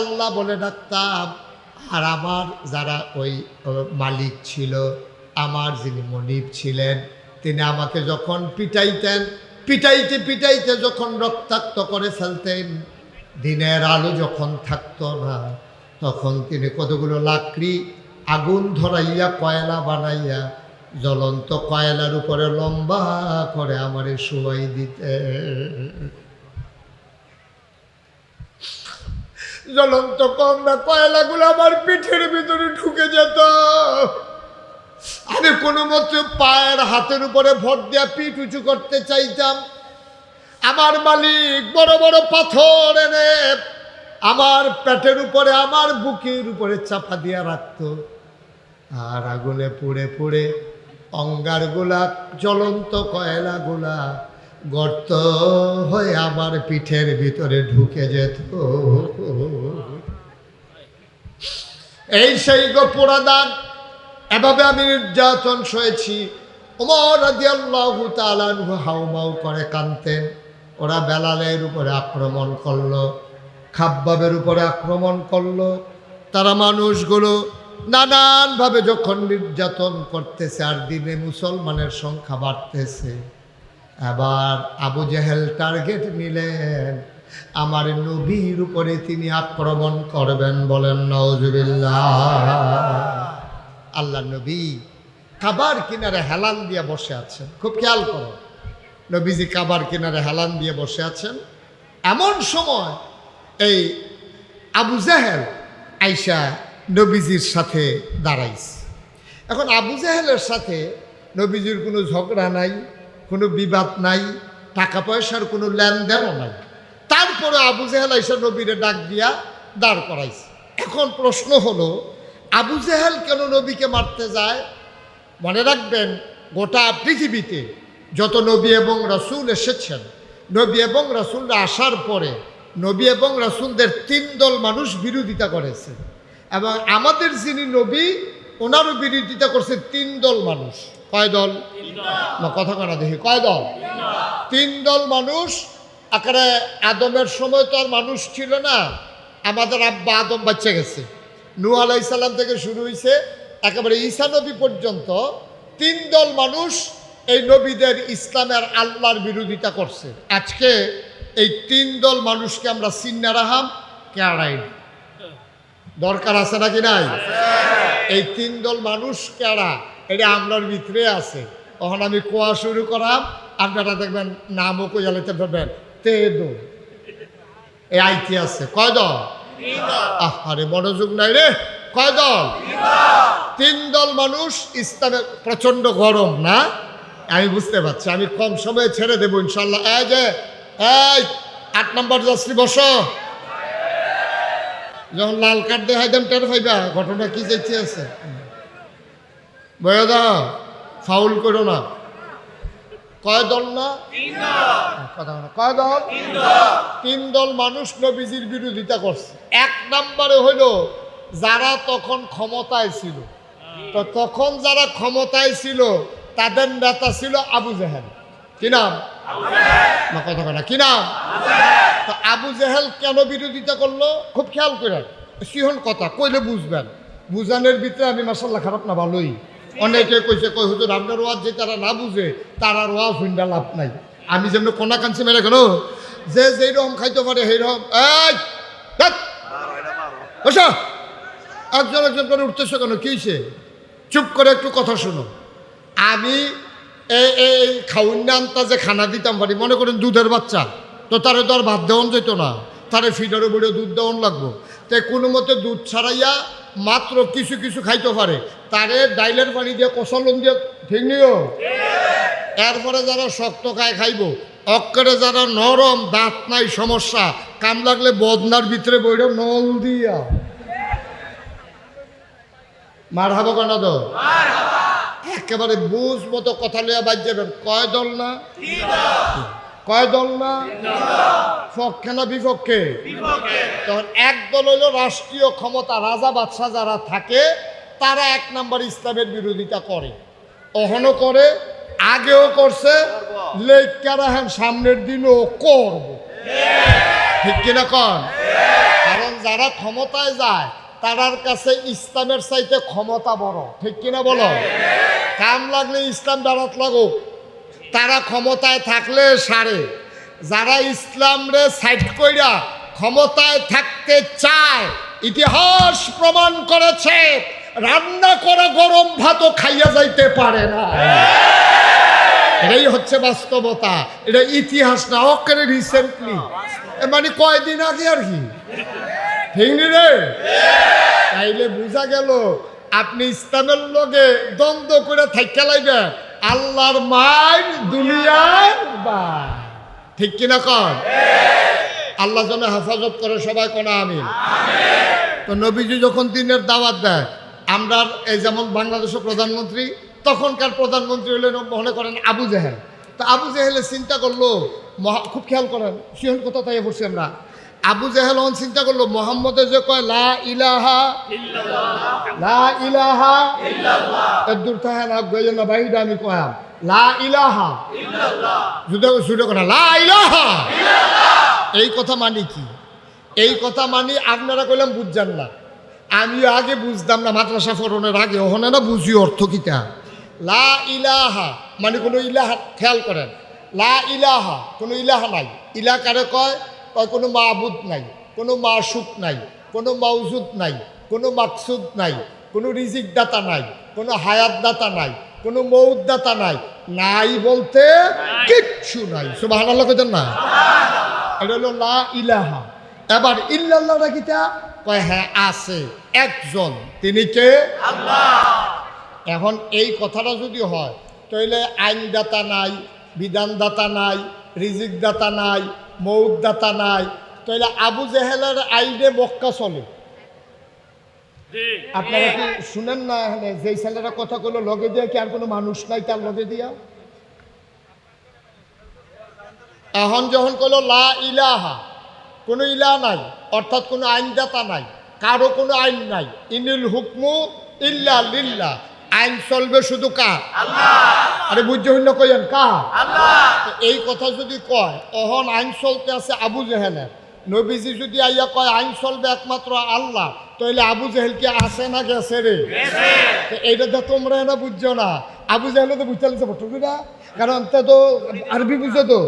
আল্লাহ বলে ডাকতাম, আর আমার যারা ওই মালিক ছিল, আমার যিনি মনিব ছিলেন, তিনি আমাকে যখন পিটাইতেন, পিটাইতে পিটাইতে যখন রক্তাক্ত করে ফেলতেন, দিনের আলো যখন থাকতো না, তখন তিনি কতগুলো লাকড়ি আগুন ধরাইয়া কয়লা বানাইয়া জ্বলন্ত কয়লার উপরে লম্বা করে আমারে শোয়াই দিতে। জ্বলন্ত কয়লাগুলো আমার পিঠের ভিতরে ঢুকে যেত। আমি কোনো মতে পায়ের হাতের উপরে ভর দিয়া পিঠ উঁচু করতে চাইতাম। আমার মালিক বড় বড় পাথর এনে আমার পেটের উপরে, আমার বুকের উপরে চাপা দিয়া রাখত। আর আগুনে পুড়ে পুড়ে অঙ্গারগুলা, জ্বলন্ত কয়লাগুলা গর্ত হয়ে আমার পিঠের ভিতরে ঢুকে যেত। এই সেই পোড়া দাগ। এভাবে আমি নির্যাতন সয়েছি। ওমর রাদিয়াল্লাহু তাআলা আনহু হাউমাউ করে কাঁদতেন। ওরা বেলালের উপরে আক্রমণ করলো, খাব্বাবের উপরে আক্রমণ করলো। তারা মানুষগুলো নানানভাবে যখন নির্যাতন করতেছে, আর দিনে মুসলমানের সংখ্যা বাড়তেছে, আবার আবু জেহেল টার্গেট নিলেন আমার নবীর উপরে তিনি আক্রমণ করবেন। বলেন নাউজুবিল্লাহ। আল্লাহ নবী কাবার কিনারে হেলান দিয়ে বসে আছেন। খুব খেয়াল করো, নবীজি কাবার কিনারে হেলান দিয়ে বসে আছেন। এমন সময় এই আবু জেহেল আইসা নবীজির সাথে দাঁড়াইছে। এখন আবু জেহেলের সাথে নবীজির কোনো ঝগড়া নাই, কোনো বিবাদ নাই, টাকা পয়সার কোনো লেনদেনও নাই। তারপরে আবু জেহেল আইসা নবীরে ডাক দিয়া দাঁড় করাইছে। এখন প্রশ্ন হলো আবু জেহেল কেন নবীকে মারতে যায়? মনে রাখবেন গোটা পৃথিবীতে যত নবী এবং রাসূল এসেছেন, নবী এবং রাসূলরা আসার পরে নবী এবং রাসূলদের 3 দল মানুষ বিরোধিতা করেছে, এবং আমাদের যিনি নবী ওনারও বিরোধিতা করছে 3 দল মানুষ। কয় দল? না কথা কানা দেখি, কয় দল? 3 দল মানুষ। আকারে আদমের সময় তো আর মানুষ ছিল না, আমাদের আব্বা আদম বাচ্চা গেছে। নূহ আলাইহিস সালাম থেকে শুরু হয়েছে একেবারে ঈসা নবী পর্যন্ত 3 দল মানুষ এই নবীদের ইসলামের আল্লাহর বিরোধিতা করছে। আজকে এই 3 দল মানুষকে আমরা চিন্না রাহাম কেড়াই দরকার আছে নাকি নাই? এই 3 দল মানুষ কেড়া, এটা আমরার ভিতরে আছে। তখন আমি কোয়া শুরু করাম, আপনারা দেখবেন নামও কোয়ালাতে পারবেন। তে দো এই আইটি আছে কয় দল? আরে মনোযোগ নাই রে, কয় দল? 3 দল মানুষ। ইসলামে প্রচন্ড গরম না, আমি বুঝতে পারছি, আমি কম সময়ে ছেড়ে দেবো ইনশাল্লাহ। এই যে এই 8 নম্বর যাত্রী বসো, যখন লাল কার্ড দেখাই দেন টের পাইবা ঘটনা কি যেতে আছে। বয়া দাও, ফাউল করো না। কয় দল না? কথা না, কয় দল? 3 দল মানুষ নবীজির বিরোধিতা করছে। 1 নম্বরে হইল যারা তখন ক্ষমতায় ছিল। তো তখন যারা ক্ষমতায় ছিল তাদের নেতা ছিল আবু জেহেল। কি নাম? না কথা না, কি নাম? তো আবু জেহেল কেন বিরোধিতা করলো খুব খেয়াল করেন, সিহন কথা কইলে বুঝবেন। বুঝানোর ভিতরে আমি মাশাআল্লাহ খারাপ না, ভালোই। অনেকে কইছে কই হুজুর আপনার ওয়াজ যে তারা না বুঝে তার ওয়াজ হুন্ডা লাভ নাই। আমি যেমন কোনা কাঞ্চি মেরে কেন যে যেই রকম খাইতে পারে সেই রকম। এই বসো, একজন একজন করে উঠতেছো কেন? কি হয়েছে? চুপ করে একটু কথা শুনো। আমি এই খাউন্না আনতা যে খানা দিতাম পারি, মনে করেন দুধের বাচ্চা, তো তারে তো আর ভাত দেওয়ান যেত না, তারে ফিডারে বড়ে দুধ দেওয়ান লাগবো। তাই কোনো মতে দুধ ছাড়াইয়া মাত্র কিছু কিছু খাইতে পারে, তারে ডাইলের পানি দিয়ে কষালন দিয়ে ঠিক নিও। এরপরে যারা শক্ত খায় খাইব, অক্করে যারা নরম দাঁত নাই সমস্যা, কাম লাগলে বদনার ভিতরে বইটা নল দিয়া মার হাবো কেন তো একেবারে বুঝ মতো কথা লইয়া বাজ যাবেন। কয় দল না? কয় দল না? পক্ষে না বিপক্ষে? তখন এক দল হইল রাষ্ট্রীয় ক্ষমতা, রাজা বাদশাহ যারা থাকে তারা 1 নম্বর ইসলামের বিরোধিতা করে, অহনো করে, আগেও করছে, লেখারা হ্যাঁ সামনের দিনও করব। ঠিক কিনা কন? কারণ যারা ক্ষমতায় যায় তারার কাছে ইসলামের চাইতে ক্ষমতা বড়। ঠিক কিনা বলো? কাম লাগলে ইসলাম দাঁড়াত লাগুক, তারা ক্ষমতায় থাকলে সারে। যারা ইসলাম রে সাইড কইরা ক্ষমতায় থাকতে চায়, ইতিহাস প্রমাণ করেছে রান্না করা গরম ভাতও খাইয়া যাইতে পারে না। এটাই হচ্ছে বাস্তবতা, এটা ইতিহাস না, অকেরে রিসেন্টলি, মানে কয়দিন আগে আর কি। ঠিক রে? তাইলে বোঝা গেল আপনি ইসলামের লগে দ্বন্দ্ব করে থাইকা লাইবে আল্লাহর মার দুনিয়ার বা। ঠিক কিনা কন? আল্লাহ যেন হেফাজত করে, সবাই কোন আমিন। তো নবীজি যখন দিনের দাওয়াত দেয়, আমরা এই যেমন বাংলাদেশের প্রধানমন্ত্রী, তখনকার প্রধানমন্ত্রী হলেন মনে করেন আবু জেহেল। তো আবু জেহেলে চিন্তা করলো, খুব খেয়াল করেন সিহন কথা তাই বলছি আমরা। আবু জেহেল চিন্তা করলো মোহাম্মদে যে কয় লা ইলাহা লা ইলাহা এর দূর থাকে না গেল না বাইরে, আমি কয়াম লা ইলাহা জুড়ে কথা লা ইলাহা। এই কথা মানি কি? এই কথা মানি আপনারা কইলাম বুঝছেন না, আমিও আগে বুঝতাম না, মাদ্রাসা ফরনের আগে ওখানে না বুঝি অর্থ কিটা। লা ইলাহা মানে কোনো ইলাহা, খেয়াল করেন, লা ইলাহা কোনো ইলাহা নাই। ইলাহ কারে কয়? কোনো মাবুদ নাই, কোনো মাসুক নাই, কোনো মাউজুদ নাই, কোনো মাকসুদ নাই, কোনো রিজিক দাতা নাই, কোনো হায়াত দাতা নাই, কোনো মৌত দাতা নাই, নাই বলতে কিচ্ছু নাই। সুবহানাল্লাহ কইতেন না? এটা হলো লা ইলাহা। এবার ইল্লাল্লাহটা কিটা? কয় হ্যাঁ আছে একজন, তিনি কে? আল্লাহ। এখন এই কথাটা যদি হয় তাহলে আইনদাতা নাই, বিধানদাতা নাই, রিজিক দাতা নাই, মৌদাতা নাই, তাহলে আবু জেহেলের আইনে মক্কা চলে। আপনারা কি শুনেন না? যে ছেলেরা কথা কইলো লগে দিয়া কি আর কোনো মানুষ নাই তার লগে দিয়া? এখন যখন কইলো লা ইলাহা, কোনো ইলাহ নাই, অর্থাৎ কোনো আইনদাতা নাই, কারো কোনো আইন নাই, ইনিল হুকমু ইল্লা লিল্লাহ, আইন চলবে শুধু কার? আল্লাহ। আরে বুঝতে হইল কইেন কার? আল্লাহ। এই কথা যদি কয় অহন আইন চলতে আছে আবু জেহেলের, নবীজি যদি আইয়া কয় আইন চলবে একমাত্র আল্লাহ, তাহলে আবু জেহেল কি আছে না গেছে রে? এইটা তো তোমরা না বুঝছো না, আবু জেহেল তো বুঝতে লিখছে বটুকি না, কারণ তা তো আরবি বুঝো, তো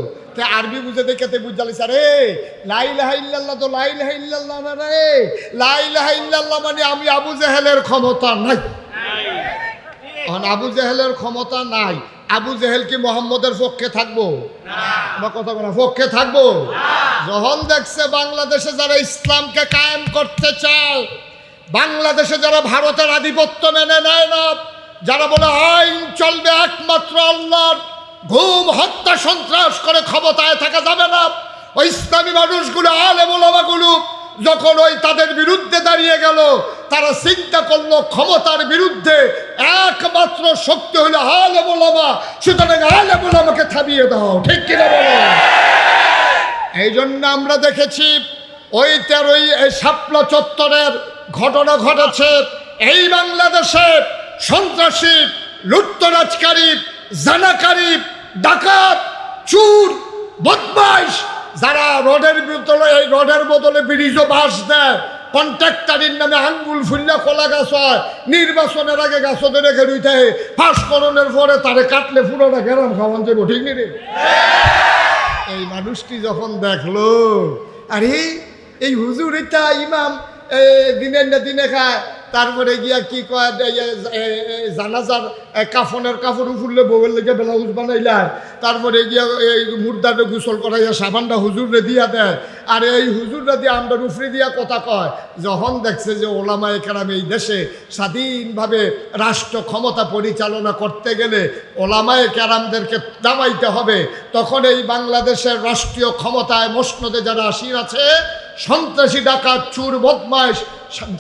আরবি বুঝে দেখে বুঝতে লিখছে রে লা ইলাহা ইল্লাল্লাহ, তো লা ইলাহা ইল্লাল্লাহ না রে, লা ইলাহা ইল্লাল্লাহ মানে আমি আবু জেহেলের ক্ষমতা নাই। আবু জেহেলের ক্ষমতা নাই, আবু জেহেল কি মোহাম্মদের পক্ষে থাকবো? না কথা বলা পক্ষে থাকবো? যখন দেখছে বাংলাদেশে যারা ইসলামকে কায়েম করতে চায়, বাংলাদেশে যারা ভারতের আধিপত্য মেনে নেয় না, যারা বলে আইন চলবে একমাত্র আল্লাহর, ঘুম হত্যা সন্ত্রাস করে ক্ষমতায় থাকা যাবে না, ওই ইসলামী মানুষগুলো আলেম ওলামাগুলো যখন ওই তাদের বিরুদ্ধে দাঁড়িয়ে গেল, তারা চিন্তা করলো ক্ষমতার বিরুদ্ধে একমাত্র শক্তি হলো আলেম ওলামা, সুতরাং আলেম ওলামাকে থামিয়ে দাও। ঠিক কিনা বলো? এই জন্য আমরা দেখেছি ওই 13ই শাপলা চত্বরের ঘটনা ঘটেছে। এই বাংলাদেশে সন্ত্রাসী, লুটতরাজকারী, জানাকারী, ডাকাত, চুর, বদমাইশ যারা রোডের বদলে ব্রিজও বাস দেয়, কন্ট্রাক্টারির নামে আঙ্গুল ফুল্লা কলা গাছ হয়, নির্বাচনের আগে গাছ ধরে ঘেরুইতে ফাঁসকরণের পরে তারে কাটলে পুরোটা গেরাম খাওয়ান যাবো। ঠিক নি রে? এই মানুষটি যখন দেখলো, আরে এই হুজুর এটা ইমাম দিনের না দিনে খায়, তারপরে গিয়া কি কয় জানাজার কাফনের কাপড় ফুললে বউয়ের লেগে ব্লাউজ বানাইলাম, তারপরে গিয়া এই মুর্দারে গোসল করাইয়া সাবানটা হুজুরে দিয়া দেয়, আর এই হুজুররা দিয়ে আমরা উফরে দিয়া কথা কয়। যখন দেখছে যে ওলামায়ে কেরাম এই দেশে স্বাধীনভাবে রাষ্ট্র ক্ষমতা পরিচালনা করতে গেলে ওলামায়ে কেরামদেরকে দাবাইতে হবে, তখন এই বাংলাদেশের রাষ্ট্রীয় ক্ষমতায় মসনদে যারা আসীন আছে, সন্ত্রাসী, ডাকাত, চুর, বদমাইশ,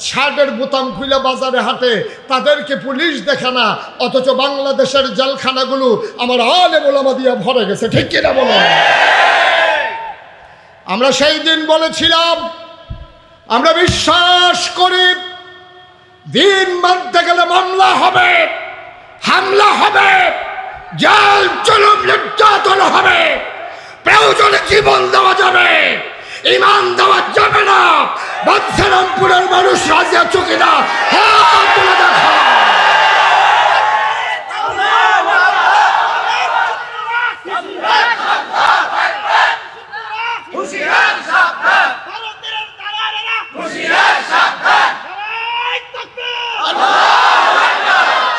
শার্টের বোতাম খুলে বাজারে হাঁটে, তাদেরকে পুলিশ দেখে না, অথচ বাংলাদেশের জেলখানাগুলো আমার আলেম ওলামা দিয়ে ভরে গেছে। ঠিক কিনা বলো? আমরা সেই দিন বলেছিলাম, আমরা বিশ্বাস করি দিন মানতে গেলে মামলা হবে, হামলা হবে, জেল জুলুম নির্যাতন হবে, প্রয়োজনে জীবন দেওয়া যাবে, ইমান দেওয়া যাবে না। বাদশারামপুরের মানুষ রাজিয়া চুকি না, হাত তুলে দেখা।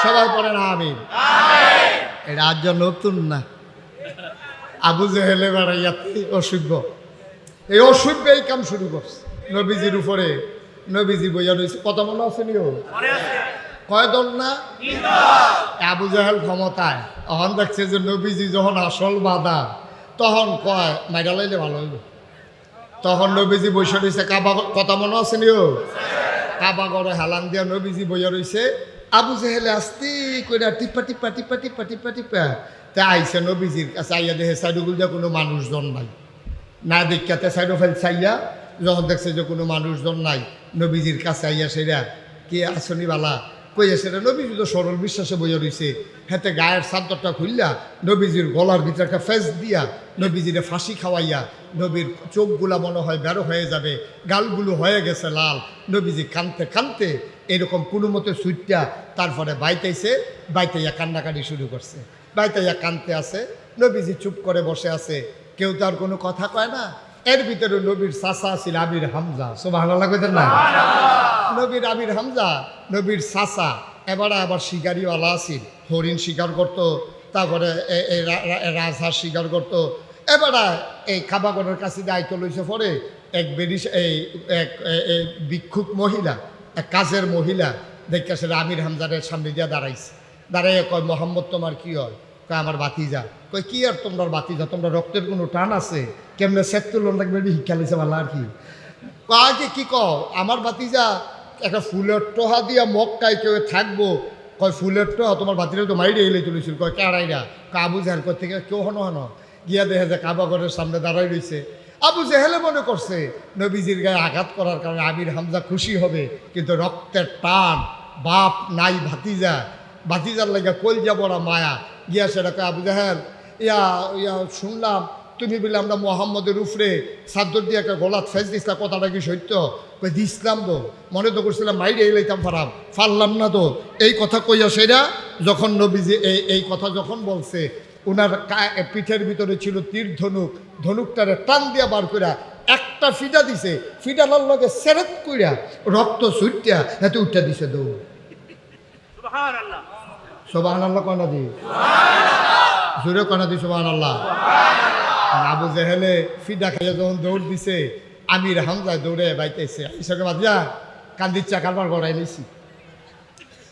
সবাই পড়ে না আমিন। এই রাজ্য নতুন না, আবু জেহেলে বেড়াইয়াতে অসভ্য, এই অসভ্য এই কাম শুরু করছে নবীজির উপরে। নবীজি বইয়া রয়েছে, কথা মনে আছে নিও? কয় দল না? আবু জাহেল ক্ষমতায়, তখন দেখছে যে নবীজি যখন আসল বাধা, তখন কয় মাইরা লাইলে ভালো হইব। তখন নবীজি বসে রয়েছে কাবা, কথা মনে আছে নিও? কাবা ঘরে হেলান দিয়া নবীজি বইয়া রয়েছে, আবু জাহেলে আস্তে করে টিপা টিপা টিপা টিপা টিপা টিপা তা আইসে নবীজির কাছে, আইয়া দেখে সাইডুগুল দিয়ে কোনো মানুষজন নাই, না দেখাতে সাইডো ফেল চাইয়া যখন দেখছে যে কোনো মানুষজন নাই, নবীজির কাছে আইয়া সেরা কে আসনি বালা কইয়া সেটা নবীজি তো সরল বিশ্বাসে বইয়া রয়েছে, হাতে গায়ের চাদরটা খুললা নবীজির গলার ভিতরে একটা ফেস দিয়া নবীজিরে ফাঁসি খাওয়াইয়া, নবীর চোখগুলা মনে হয় বেরো হয়ে যাবে, গালগুলো হয়ে গেছে লাল, নবীজি কানতে কানতে এরকম কোনো মতো সুইটটা তারপরে বাইতেছে, বাইতেইয়া কান্নাকাটি শুরু করছে, বাইতেইয়া কানতে আছে, নবীজি চুপ করে বসে আছে, কেউ তো আর কোনো কথা কয় না। এর ভিতরে নবীর চাচা ছিল আমির হামজা, সুবহানাল্লাহ কইতেন না? নবীর আমির হামজা, নবীর চাচা, এবারে আবার শিকারিওয়ালা আছিল, হরিণ শিকার করতো, তারপরে রাজহাঁস শিকার করতো। এবারে এই কাবাগরের কাছে দায়িত্ব লইছে পরে এক বেরিস এক ভিক্ষুক মহিলা, এক কাজের মহিলা দেখে সেটা আমির হামজারের সামনে দিয়া দাঁড়াইছে, দাঁড়াইয়া কয় মোহাম্মদ তোমার কি হয়? কয় আমার বাতিজা। কয় কি আর তোমরা বাতিজা, তোমরা রক্তের কোনো টান আছে? কেমনে সেতুল লাগবে শিক্ষা লিছে ভালো আর কি। কয় কি কও? আমার বাতিজা একটা ফুলের টোহা দিয়া মক্কায় কেউ থাকবো, কয় ফুলের টোহা তোমার বাতিরা তো মাইরে এলে চলেছিল, কয় কারাইরা, কয় আবু জাহেল কর থেকে কেউ হনো হনো গিয়া দেখে যে কাবাগরের সামনে দাঁড়াই রয়েছে। আবু জেহেলে মনে করছে নবীজির গায়ে আঘাত করার কারণে আমির হামজা খুশি হবে, কিন্তু রক্তের টান, বাপ নাই ভাতিজা, ভাতিজার লাগে কলজা বড়া মায়া, গিয়া সেটা কয় আবু জাহেল ইয়া ইয়া শুনলাম তুমি বলে আমরা মোহাম্মদের উপরে সাদ্দর দিয়ে একটা গলাত ফেস দিচ্ছিলাম, কথাটা কি সত্য? কই দিছিলাম তো, মনে তো করছিলাম মাইরে এলাইতাম ফারলাম না তো। এই কথা কইয়া সেরা যখন নবীজি এই কথা যখন বলছে, ওনার পিঠের ভিতরে ছিল তীর ধনুক, ধনুকটারে টান দিয়া বার কইরা একটা ফিটা দিছে, ফিটালার লগে সেরেত কইরা রক্ত ছুটিয়া এতে উঠা দিছে দৌড়। সুবহানাল্লাহ কনা দি জোরে কনা দি সুবহানাল্লাহ। আবু জেহেলে ফিদা খাইয়া যখন দৌড় দিছে, আমির হামজায় দৌড়ে বাইতেছে, ইসাকে বাদিয়া কান্দির কারবার গড়াই লইছি।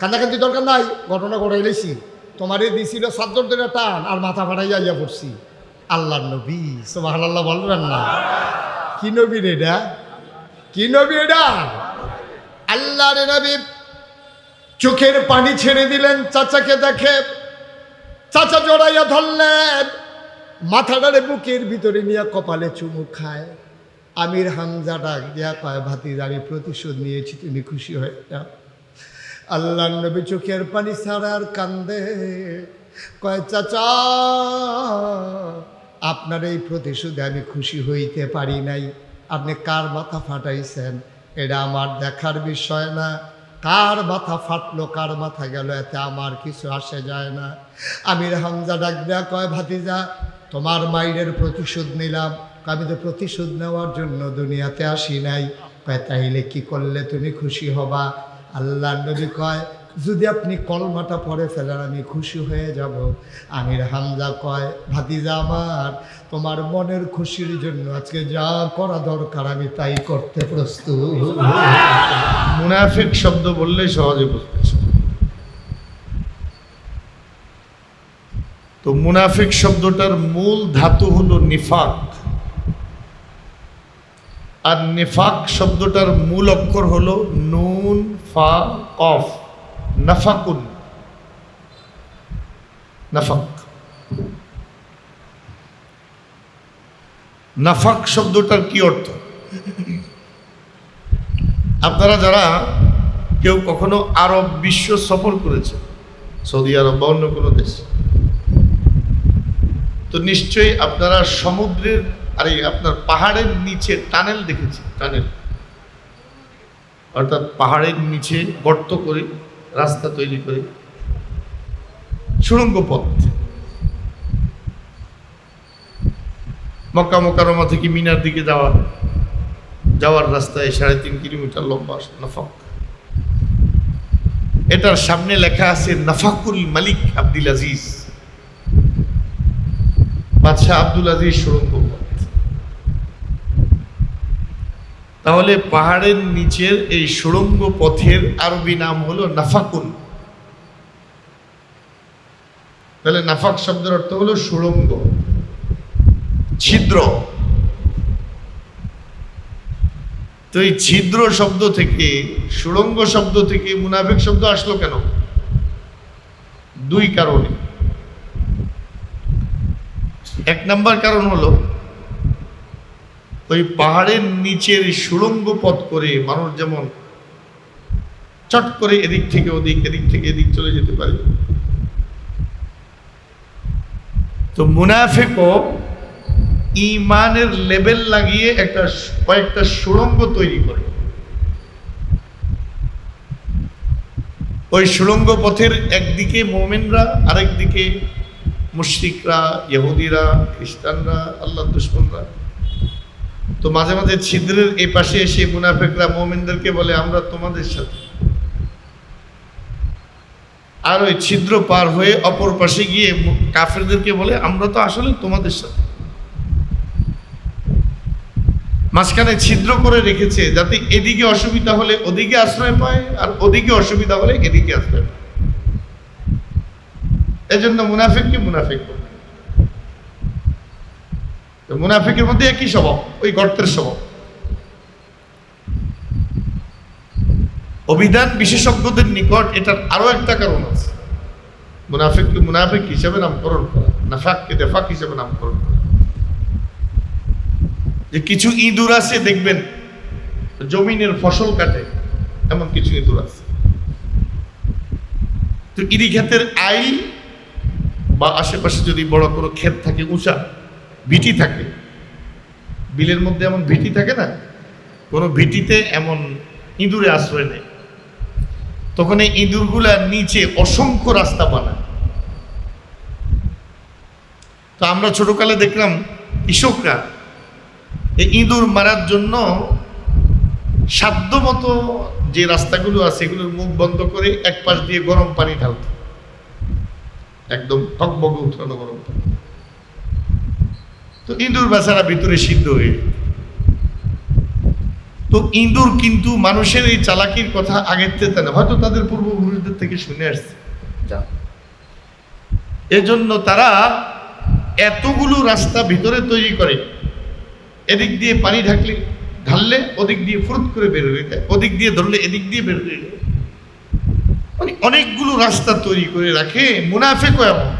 কান্দাকান্দি দরকার নাই, ঘটনা গড়াই লইছি। তোমারে দিছিল চাদর ধরে টান আর মাথা ফাটাইয়া ইয়া পড়ছি। আল্লাহর নবী সুবহানাল্লাহ বলবেন না? কি নবী রে এটা? কি নবী এটা? আল্লাহর নবী চোখের পানি ছেড়ে দিলেন, চাচাকে দেখে। চাচা জড়াইয়া ধরলেন, মাথাটারে বুকের ভিতরে নিয়ে কপালে চুমু খায়। আমির হামজা ডাক দিয়া কয়, ভাতিজা আমি প্রতিশোধ নিয়েছি, তুমি খুশি হয়ে যাও। আল্লাহর নবী চোখের পানি ছাড়া আর কান্দে, কয় চাচা আপনার এই প্রতিশোধে আমি খুশি হইতে পারি নাই। আপনি কার মাথা ফাটাইছেন এটা আমার দেখার বিষয় না। কার মাথা ফাটলো কার মাথা গেল এতে আমার কিছু আসে যায় না। আমির হামজা ডাক দেয়া কয়, ভাতিজা তোমার মায়ের প্রতিশোধ নিলাম। আমি তো প্রতিশোধ নেওয়ার জন্য দুনিয়াতে আসি নাই। কয় তাইলে কি করলে তুমি খুশি হবা? আল্লাহ নবী কয়, যদি আপনি কলমাটা পড়ে ফেলেন আমি খুশি হয়ে যাব। আমির হামজা কয়, ভাতিজা আমার, তোমার মনের খুশির জন্য আজকে যা করা দরকার আমি তাই করতে প্রস্তুত। মুনাফিক শব্দ বললে সহজে বুঝতেছ। তো মুনাফিক শব্দটার মূল ধাতু হলো নিফাক, আর নিফাক শব্দটার মূল অক্ষর হলো নুন ফা কফ, নাফাকুন, নাফাক। নাফাক শব্দটার কি অর্থ? আপনারা যারা কেউ কখনো আরব বিশ্ব সফর করেছে, সৌদি আরব বা অন্য কোনো দেশ, তো নিশ্চয়ই আপনারা সমুদ্রের আপনার পাহাড়ের নিচে টানেল দেখেছে। টানেল অর্থাৎ পাহাড়ের নিচে গর্ত করে রাস্তা তৈরি করে সুড়ঙ্গ পথ। মক্কা মুকাররমা থেকে মিনার দিকে যাওয়ার রাস্তায় 3.5 কিলোমিটার লম্বা নাফাক। এটার সামনে লেখা আছে নাফাকুল মালিক আব্দুল আজিজ, বাদশাহ আব্দুল আজিজ সুড়ঙ্গ পথ। তাহলে পাহাড়ের নিচের এই সুড়ঙ্গ পথের আরবি নাম হলো নাফাকুন। তাহলে নাফাক শব্দের অর্থ হলো সুড়ঙ্গ, ছিদ্র। তো এই ছিদ্র শব্দ থেকে, সুড়ঙ্গ শব্দ থেকে মুনাফিক শব্দ আসলো কেন? 2 কারণে। 1 নম্বর কারণ হলো ওই পাহাড়ের নিচের সুড়ঙ্গ পথ করে মানুষ যেমন চট করে এদিক থেকে ওদিক, এদিক থেকে এদিক চলে যেতে পারে, তো মুনাফিকও ঈমানের লেভেল লাগিয়ে কয়েকটা সুড়ঙ্গ তৈরি করে। ওই সুড়ঙ্গ পথের একদিকে মুমিনরা, আরেক দিকে মুশরিকরা, ইহুদিরা, খ্রিস্টানরা, আল্লাহর দুশমনরা। তো মাঝে মাঝে ছিদ্রের এই পাশে এসে মুনাফিকরা মুমিনদেরকে বলে আমরা তোমাদের সাথে, আর ওই ছিদ্র পার হয়ে অপর পাশে গিয়ে কাফেরদেরকে বলে আমরা তো আসলে তোমাদের সাথে। মাঝখানে ছিদ্র করে রেখেছে যাতে এদিকে অসুবিধা হলে ওদিকে আশ্রয় পায়, আর ওদিকে অসুবিধা হলে এদিকে আশ্রয় পায়। এজন্য মুনাফিককে মুনাফিক বলে। মুনাফিকের মধ্যে একই স্বভাব, ওই গর্তের স্বভাব। অভিধান বিশেষজ্ঞদের নিকট এটার আরো একটা কারণ আছে। মুনাফিককে মুনাফিক হিসেবে নামকরণ করা, নাফাককে নেফাক হিসেবে নামকরণ করা। যে কিছু ইঁদুর আছে দেখবেন জমিনের ফসল কাটে, এমন কিছু ইঁদুর আছে। তো ইরি ক্ষেতের আই বা আশেপাশে যদি বড় কোনো ক্ষেত থাকে, উঁচা ভিটি থাকে, বিলের মধ্যে এমন ভিটি থাকে না, কোনো ভিটিতে এমন ইঁদুরে আশ্রয় নেয়, তখন এই ইঁদুরগুলা নিচে অসংখ্য রাস্তা বানায়। তো আমরা ছোটকালে দেখলাম কৃষকরা এই ইঁদুর মারার জন্য সাধ্য মতো যে রাস্তাগুলো আছে এগুলোর মুখ বন্ধ করে এক পাশ দিয়ে গরম পানি ঢালত, একদম টকবগে উঠানো গরম পানি। তো ইঁদুর বেচারা ভিতরে সিদ্ধ হয়ে যেত। তো ইঁদুর কিন্তু মানুষের এই চালাকির কথা আগের থেকে না, হয়তো তাদের পূর্বপুরুষদের থেকে শুনে আসছে। এজন্য তারা এতগুলো রাস্তা ভিতরে তৈরি করে, এদিক দিয়ে পানি ঢাললে ওদিক দিয়ে ফুরুত করে বের হয়ে যায়, ওদিক দিয়ে ধরলে এদিক দিয়ে বের হয়ে যায়, মানে অনেকগুলো রাস্তা তৈরি করে রাখে। মুনাফিকও এমন,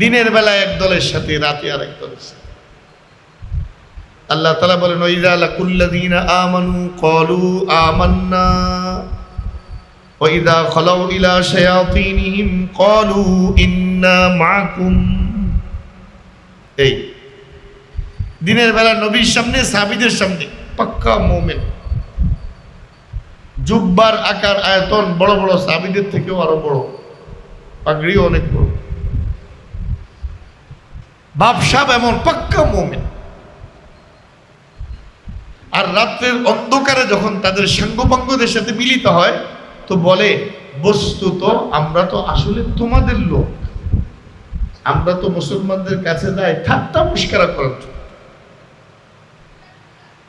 দিনের বেলা এক দলের সাথে, রাতে আর এক দলের সাথে। আল্লাহ তাআলা বলেন ওয়াইযা লাকুল্লাযীনা আমানু ক্বালু আমান্না ওয়াইযা খালাউ ইলা শায়াতিনহিম ক্বালু ইন্না মাআকুম। এই দিনের বেলা নবীর সামনে, সাহাবীদের সামনে পাক্কা মুমিন, জুব্বার আকার আয়তন বড় বড়, সাহাবীদের থেকেও আরো বড়, পাগড়িও অনেক বড়, বাপসাব এমন পাক্কা মুমিন। আর রাত্রের অন্ধকারে যখন তাদের সাঙ্গপাঙ্গদের সাথে মিলিত হয় তো বলে বস্তুত আমরা তো আসলে তোমাদের লোক, আমরা তো মুসলমানদের কাছে যাই ঠাট্টা মস্করা করার জন্য,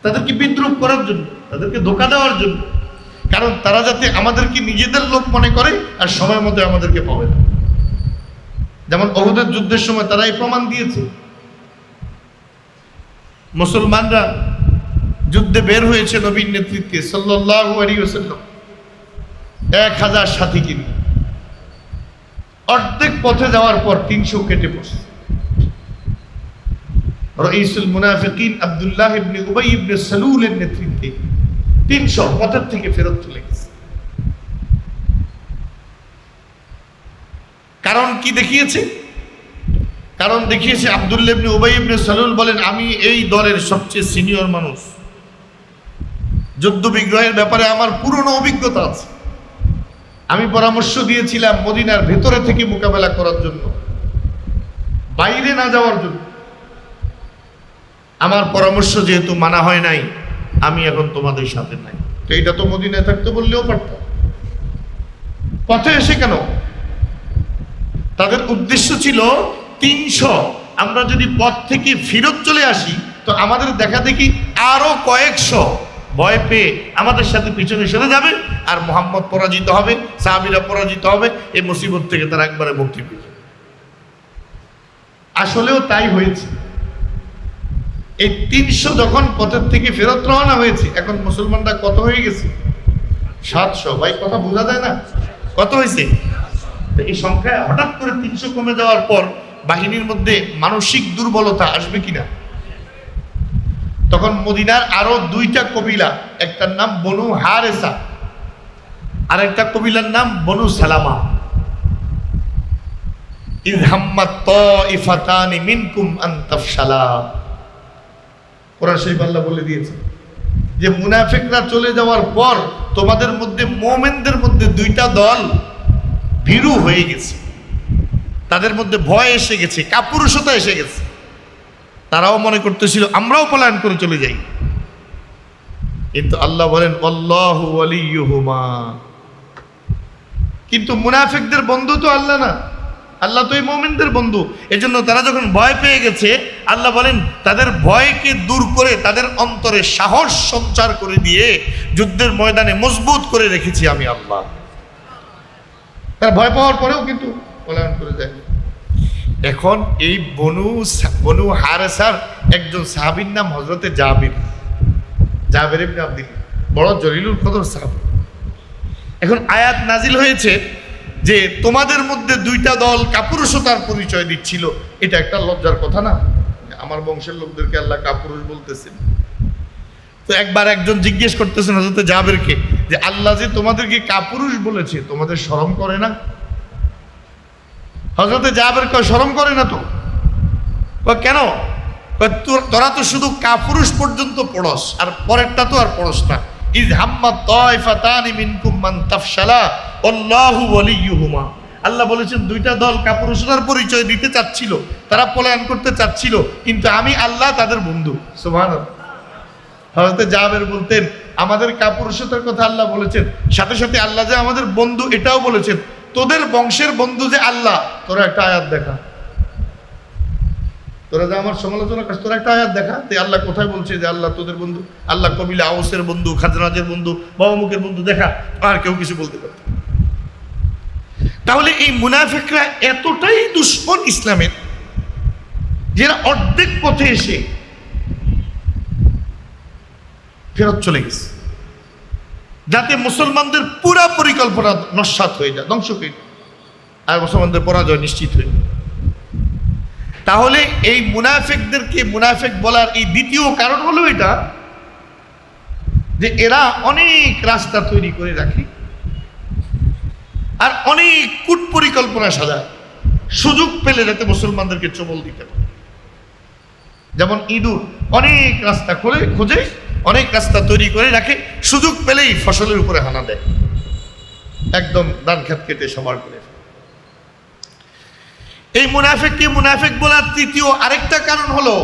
তাদেরকে বিদ্রুপ করার জন্য, তাদেরকে ধোঁকা দেওয়ার জন্য, কারণ তারা যাতে আমাদেরকে নিজেদের লোক মনে করে আর সময় মতো আমাদেরকে পাবে না। যেমন উহুদের যুদ্ধের সময় তারা এই প্রমাণ দিয়েছে। মুসলমানরা যুদ্ধে বের হয়েছে নবীর নেতৃত্বে সাল্লাল্লাহু আলাইহি ওয়াসাল্লাম 1000 সাথীকে নিয়ে। অর্ধেক পথে যাওয়ার পর 300 কেটে পড়ছে। রাইসুল মুনাফিকিন আব্দুল্লাহ ইবনে উবাই ইবনে সালুলের নেতৃত্বে 300 পথের থেকে ফেরত চলে গেছে। কারণ কি দেখিয়েছে? কারণ দেখিয়েছে আব্দুল্লাহ ইবনে উবাই ইবনে সালুল বলেন আমি এই দলের সবচেয়ে সিনিয়র মানুষ, যুদ্ধ বিগ্রহের ব্যাপারে আমার পুরনো অভিজ্ঞতা আছে, আমি পরামর্শ দিয়েছিলাম মদিনার ভেতরে থেকে মোকাবেলা করার জন্য, বাইরে না যাওয়ার জন্য। আমার পরামর্শ যেহেতু মানা হয় নাই, আমি এখন তোমাদের সাথে নাই। তো এটা তো মদিনায় থাকতে বললেও পারত। পথে এসে কেন? তাদের উদ্দেশ্য ছিল 300, আমরা যদি পথ থেকে ফিরত চলে আসি তো আমাদের দেখা দেখি আরো কয়েকশো ভয় পেয়ে আমাদের সাথে পিছনে সরে যাবে, আর মুহাম্মদ পরাজিত হবে, সাহাবীরা পরাজিত হবে, এই মুসিবত থেকে তারা একবারে মুক্তি পেয়ে যাবে। আসলেও তাই হয়েছে। এই 300 যখন পথের থেকে ফেরত রওনা হয়েছে, এখন মুসলমানরা কত হয়ে গেছে? 700। ভাই কথা বোঝা যায় না? কত হয়েছে? এই সংখ্যা হঠাৎ করে 300 কমে যাওয়ার পর বাহিনীর মধ্যে মানসিক দুর্বলতা আসবে কিনা? তখন মদিনার আরো 2টা কবিলা, একটার নাম বনু হারেসা আর একটা কবিলার নাম বনু সালামা। ইয হাম্মাত তাইফাতানি মিনকুম আন তাফশালা। কোরআন শরীফ আল্লাহ বলে দিয়েছে যে মুনাফিকরা চলে যাওয়ার পর তোমাদের মধ্যে মুমিনদের মধ্যে 2টা দল ভীরু হয়ে গেছে, তাদের মধ্যে ভয় এসে গেছে, কাপুরুষতা এসে গেছে। তারাও মনে করতেছিল আমরাও পলায়ন করে চলে যাই, কিন্তু আল্লাহ বলেন আল্লাহু ওয়ালিয়ুহুমা। কিন্তু মুনাফিকদের বন্ধু তো আল্লাহ না, আল্লাহ তো এই মুমিনদের বন্ধু। এজন্য তারা যখন ভয় পেয়ে গেছে, আল্লাহ বলেন তাদের ভয়কে দূর করে তাদের অন্তরে সাহস সঞ্চার করে দিয়ে যুদ্ধের ময়দানে মজবুত করে রেখেছি আমি আল্লাহ। তারা ভয় পাওয়ার পরেও কিন্তু পলায়ন করে যায়। এখন এই বনু হারেসার একজন সাহাবীর নাম হযরতে জাবির ইবনে আব্দুল্লাহ, বড় জলিলুল কদর সাহাবী। এখন আয়াত নাজিল হয়েছে যে তোমাদের মধ্যে 2টা দল কাপুরুষতার পরিচয় দিচ্ছিল। এটা একটা লজ্জার কথা না? আমার বংশের লোকদেরকে আল্লাহ কাপুরুষ বলতেছেন। তো একবার একজন জিজ্ঞেস করতেছেন হযরতে জাবিরকে যে আল্লাহ যে তোমাদেরকে কাপুরুষ বলেছে, তোমাদের শরম করে না? হযরতে জাবির কয় শরম করে না তো। কেন? তোরা তো শুধু কাপুরুষ পর্যন্ত পড়স, আর পরেরটা তো আর পড়স না। ইয হাম্মাত তাইফাতানি মিনকুম মান তাফশালা আল্লাহু ওয়ালিয়ুহুমা। আল্লাহ বলেছেন 2টা দল কাপুরুষতার পরিচয় দিতে চাচ্ছিল, তারা পলায়ন করতে চাচ্ছিল, কিন্তু আমি আল্লাহ তাদের বন্ধু। সুবহানাল্লাহ। হযরতে জাবির বলতেন আমাদের কাপুরুষতার কথা আল্লাহ বলেছেন, সাথে সাথে আল্লাহ যে আমাদের বন্ধু এটাও বলেছেন। তোদের বংশের বন্ধু যে আল্লাহ, তোরা একটা আয়াত দেখা। তোরা যে আমার সমালোচনা করিস, তোরা একটা আয়াত দেখা যে আল্লাহ কোথায় বলছে যে আল্লাহ তোদের বন্ধু, আল্লাহ কবিলা আউসের বন্ধু, খাজরাজের বন্ধু, বাবামুখের বন্ধু, দেখা। আর কেউ কিছু বলতে পারে। তাহলে এই মুনাফিকরা এতটাই দুশ্মন ইসলামের, যারা অর্ধেক পথে এসে ফেরত চলে গেছে, যাতে মুসলমানদের পুরা পরিকল্পনা নস্যাৎ হয়ে যায়, ধ্বংস হয়ে যায়, আর মুসলমানদের পরাজয় নিশ্চিত হয়ে যায়। তাহলে এই মুনাফিকদেরকে মুনাফিক বলার এই দ্বিতীয় কারণ হলো এটা যে এরা অনেক রাস্তা তৈরি করে রাখে আর অনেক কূট পরিকল্পনা সাজায়, সুযোগ পেলে যাতে মুসলমানদেরকে চবল দিতে পারে। যেমন ইঁদুর অনেক রাস্তা খোঁজে, অনেক রাস্তা তৈরি করে রাখে, সুযোগ পেলেই ফসলের উপরে হানা দেয়, একদম ধান খেত কেটে সবার করে। এই মুনাফিককে মুনাফিক বলার তৃতীয় আরেকটা কারণ হলো,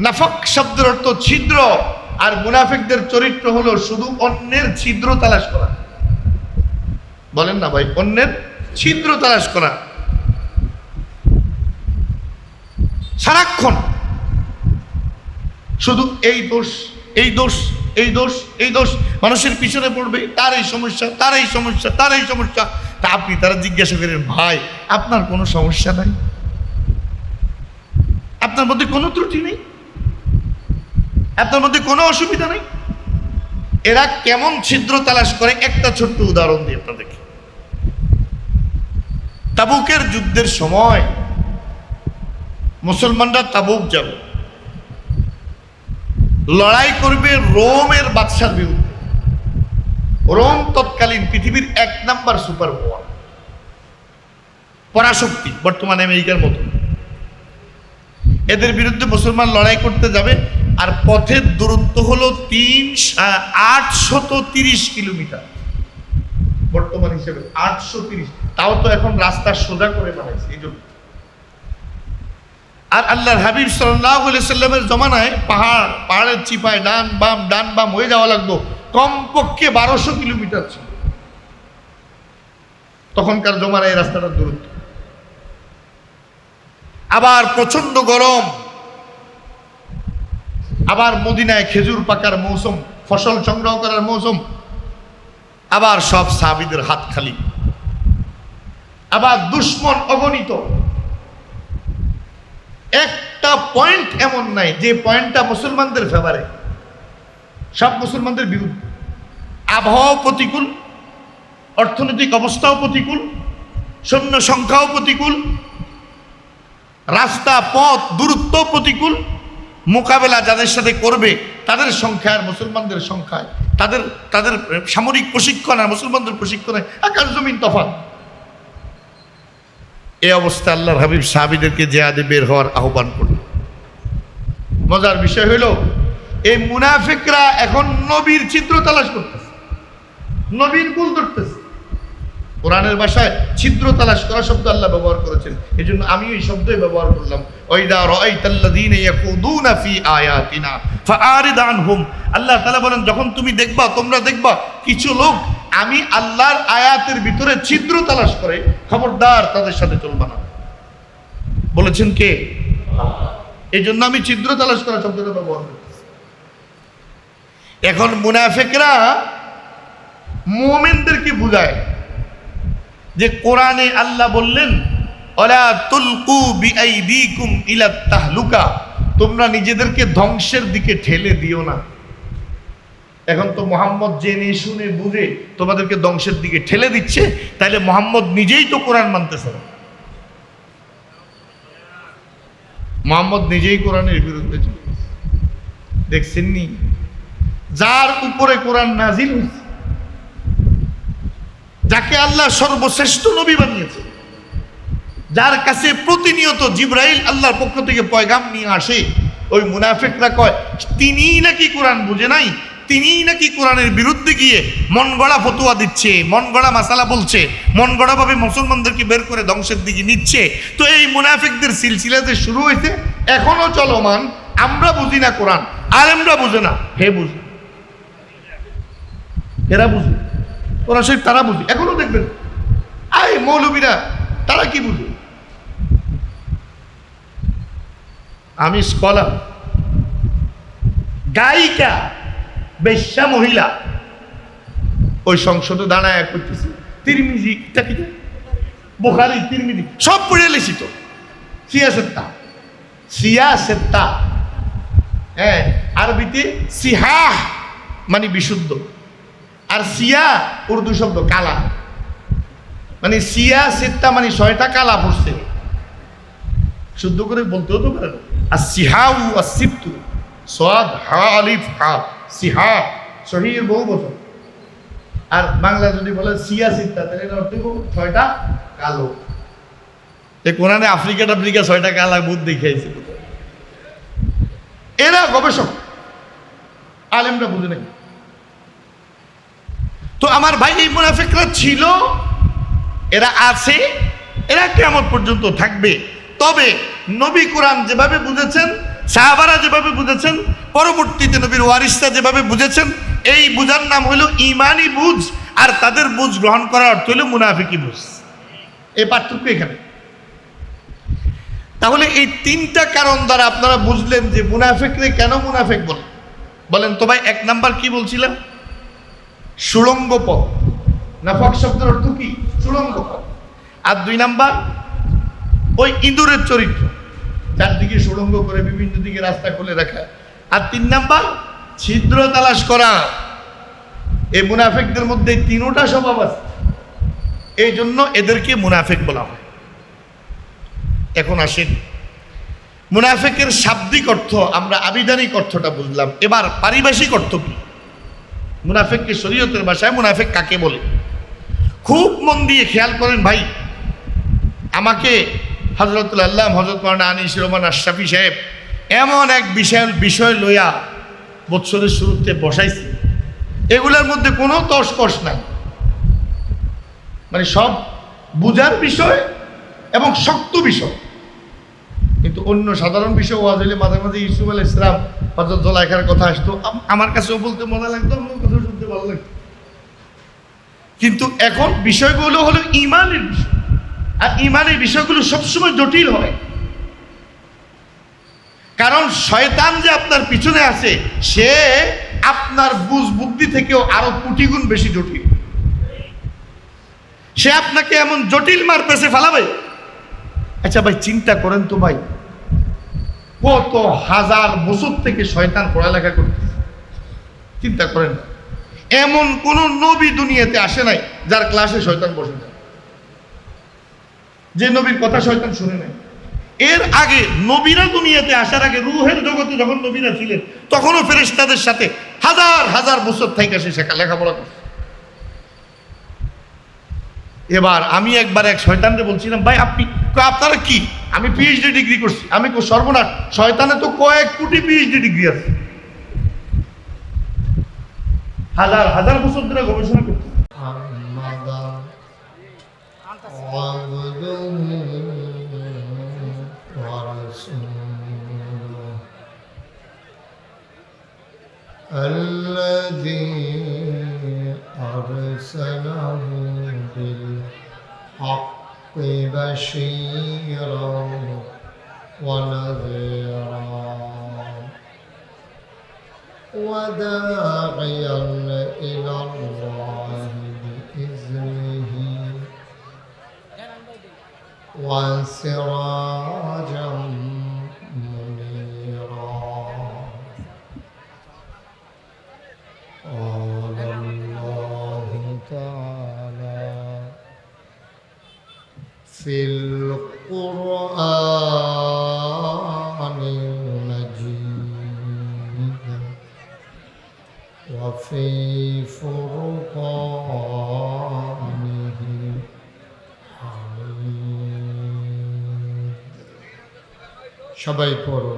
নাফাক শব্দের অর্থ ছিদ্র, আর মুনাফিকদের চরিত্র হলো শুধু অন্যের ছিদ্র তালাশ করা। বলেন না ভাই, অন্যের ছিদ্র তালাশ করা, সারাক্ষণ শুধু এই দোষ, এই দোষ, এই দোষ, এই দোষ, মানুষের পিছনে পড়বে, তার এই সমস্যা, তার এই সমস্যা, তার এই সমস্যা। তা আপনি তারা জিজ্ঞাসা করেন, ভাই আপনার কোনো সমস্যা নাই? আপনার মধ্যে কোনো ত্রুটি নেই? আপনার মধ্যে কোনো অসুবিধা নেই? এরা কেমন ছিদ্র তালাশ করে একটা ছোট্ট উদাহরণ দিয়ে আপনাদেরকে। তাবুকের যুদ্ধের সময় মুসলমানরা তাবুক যাবে, লড়াই করবে রোমের বাদশার বিরুদ্ধে। রোম তৎকালীন পৃথিবীর 1 নাম্বার সুপার পাওয়ার, পরাশক্তি, বর্তমানে আমেরিকার মতো। এদের বিরুদ্ধে মুসলমান লড়াই করতে যাবে, আর পথের দূরত্ব হলো 830 কিলোমিটার, বর্তমান হিসেবে 830। তাও তো এখন রাস্তা সোজা করে বানাইছে এই জন্য। আর আল্লাহর হাবিব সাল্লাল্লাহু আলাইহি সাল্লামের জমানায় পাহাড়ের চিপায় ডান বাম হয়ে যাওয়া লাগতো, কমপক্ষে 1200 কিলোমিটার ছিল তখনকার জমানায় এই রাস্তাটার দূরত্ব। আবার প্রচন্ড গরম, আবার মদিনায় খেজুর পাকার মৌসুম, ফসল সংগ্রহ করার মৌসুম, আবার সব সাহাবীদের হাত খালি, আবার দুশমন অগণিত। একটা পয়েন্ট এমন নাই যে পয়েন্টটা মুসলমানদের ফেভারে, সব মুসলমানদের বিরুদ্ধে। আবহাওয়া প্রতিকূল, অর্থনৈতিক অবস্থাও প্রতিকূল, সৈন্য সংখ্যাও প্রতিকূল, রাস্তা পথ দূরত্ব প্রতিকূল। মোকাবেলা যাদের সাথে করবে তাদের সংখ্যা আর মুসলমানদের সংখ্যায়, তাদের সামরিক প্রশিক্ষণ আর মুসলমানদের প্রশিক্ষণে আকাশ জমিন তফাৎ। এই অবস্থায় আল্লাহর হাবিব সাহাবীদেরকে জিহাদে বের হওয়ার আহ্বান করলেন। মজার বিষয় হইল, এই মুনাফিকরা এখন নবীর ছিদ্র তালাশ করতেছে, নবীর কুল ধরতেছে। কোরআনের ভাষায় ছিদ্র তালাশ করা শব্দ আল্লাহ ব্যবহার করেছেন, এই জন্য আমি এই শব্দই ব্যবহার করলাম। ওয়াইদা রাআইতাল্লাযীনা ইয়াকুদুনা ফি আয়াতিনা ফাআরিদ আনহুম। আল্লাহ তাআলা বলেন, যখন তুমি দেখবা, তোমরা দেখবা কিছু লোক আমি আল্লাহর আয়াতের ভিতরে ছিদ্র তালাশ করে, খবরদার তাদের সাথে চলবা না। বলেছেন কে? এই জন্য আমি ছিদ্র তালাশ করা শব্দটা ব্যবহার করতেছি। এখন মুনাফিকরা মুমিনদেরকে বুঝায় যে কোরআনে আল্লাহ বললেন, ওয়ালা তুলকু বিআইদিকুম ইলা তাহলুকা, তোমরা নিজেদেরকে ধ্বংসের দিকে ঠেলে দিও না। এখন তো মোহাম্মদ জেনে শুনে বুঝে তোমাদেরকে ধ্বংসের দিকে ঠেলে দিচ্ছে, তাইলে মোহাম্মদ নিজেই তো কোরআন মানতেছে না। মোহাম্মদ নিজেই কোরআনের বিরুদ্ধে দেখছেন নি? যার উপরে কোরআন নাজিল হয়েছে, যাকে আল্লাহ সর্বশ্রেষ্ঠ নবী বানিয়েছে, যার কাছে প্রতিনিয়ত জিবরাইল আল্লাহর পক্ষ থেকে পয়গাম নিয়ে আসে, ওই মুনাফিকরা কয় তিনিই নাকি কোরআন বুঝে নাই, তিনিই নাকি কোরআনের বিরুদ্ধে গিয়ে মন গড়া ফতোয়া দিচ্ছে, মন গড়া মাসালা বলছে, মন গড়া ভাবে মুসলমানদেরকে বের করে ধ্বংসের দিকে নিচ্ছে। তো এই মুনাফিকদের সিলসিলা যে শুরু হয়েছে, এখনো চলমান। আমরা বুঝি না কোরআন, আলেমরা বুঝে না, হে বুঝে, এরা বুঝে, ওরা সেই তারা বুঝে। এখনো দেখবেন মৌলবীরা, তারা কি বুঝে? আমি স্কলার, গায়িকা, বেশ্যা মহিলা, ওই সংসদে দাঁড়ায় করতেছি তিরমিজি, বুখারী, তিরমিজি সব পড়ে লেছি তো। সিয়াসেত্তা, হ্যাঁ, আরবিতে সিহাহ মানে বিশুদ্ধ, আর সিয়া উর্দু শব্দ কালা, মানে সিয়াসেত্তা মানে 6টা কালা পড়ছে, শুদ্ধ করে বলতেও তো পারে না। আর সিহাউ আর সিপ্তু, সাদ হা আলিফ হা, সিহা সহির বহু বছর। আর বাংলা যদি বলে সিয়াসিত্তা, তাহলে এটা অর্থ 6টা কালো। এই কোরআনে আফ্রিকা 6টা কালা বুধ দেখিয়েছে। এরা গবেষক, আলেমরা বুঝে নাকি। তো আমার ভাই, এই মুনাফিকরা ছিল, এরা আছে, এরা কিয়ামত পর্যন্ত থাকবে। তবে নবী কোরআন যেভাবে বুঝেছেন, সাহাবারা যেভাবে বুঝেছেন, পরবর্তীতে নবীর ওয়ারিসরা যেভাবে বুঝেছেন, এই বুঝার নাম হলো ঈমানি বুঝ, আর তাদের বুঝ গ্রহণ করার অর্থ হলো মুনাফিকি বুঝ। এই পার্থক্য এখানে। তাহলে এই 3টা কারণ দ্বারা আপনারা বুঝলেন যে মুনাফিকরে কেন মুনাফিক বলে। বলেন তো ভাই, 1 নাম্বার কি বলছিলাম? সুড়ঙ্গ পথ। নাফাক শব্দের অর্থ কি? সুড়ঙ্গ পথ। আর 2 নাম্বার ওই ইঁদুরের চরিত্র, চারদিকে সুড়ঙ্গ করে বিভিন্ন দিকে রাস্তা খুলে রাখা। আর 3 নাম্বার ছিদ্র তালাশ করা। এই মুনাফিকদের মধ্যে 3টা স্বভাব আছে, এই জন্য এদেরকে মুনাফিক বলা হয়। এখন আসেন, মুনাফিকের শাব্দিক অর্থ আমরা আবিধানিক অর্থটা বুঝলাম, এবার পারিভাষিক অর্থ কি? মুনাফিককে শরীয়তের ভাষায় মুনাফিক কাকে বলে? খুব মন দিয়ে খেয়াল করেন ভাই। আমাকে হযরতুল আল্লাহ হযরত মাওলানা আনিস রহমান আশরাফি সাহেব এমন এক বিষয় লইয়া বৎসরের শুরুতে বসাইছে, এগুলোর মধ্যে কোনো তসকস নাই, মানে সব বুঝার বিষয় এবং শক্ত বিষয়। কিন্তু অন্য সাধারণ বিষয় ওয়াজ হইলে মাঝে মাঝে ইউসুফ আলাইহিস সালাম, হযরত জুলাইখার কথা আসতো, আমার কাছেও বলতে মজা লাগতো, আমার কথা শুনতে ভালো লাগতো। কিন্তু এখন বিষয়গুলো হলো ঈমানের বিষয়, আর ঈমানের বিষয়গুলো সবসময় জটিল হয়। কারণ শয়তান যে আপনার পিছনে আছে, সে আপনার বুদ্ধি থেকেও আরো কোটি গুণ বেশি জটিল। সে আপনাকে এমন জটিল মার পেছে ফেলাবে। আচ্ছা ভাই, চিন্তা করেন তো ভাই, কত হাজার বছর থেকে শয়তান পড়ালেখা করতেছে, চিন্তা করেন। এমন কোন নবী দুনিয়াতে আসে নাই যার ক্লাসে শয়তান বসে না, যে নবীর কথা শয়তান শুনে নাই। এর আগে নবীরা দুনিয়াতে আসার আগে রূহের জগতে যখন নবীরা ছিলেন, তখনও ফেরেশতাদের সাথে হাজার হাজার বছর থেকে সে লেখাপড়া করছে। এবার আমি একবার এক শয়তানকে বলছিলাম, ভাই আপনারা কি? আমি পিএইচডি ডিগ্রি করছি। আমি সর্বনাশ, শয়তানে তো কয়েক কোটি পিএইচডি ডিগ্রি আছে, হাজার হাজার বছর ধরে গবেষণা করছে। الذي أرسله بالحق بشيرا ونذيرا وداعيا إلى الله بإذنه وسراجا منيرا. قال الله تعالى في القرآن المجيد وفي فرقانه الحميد. সবাই পড়ো।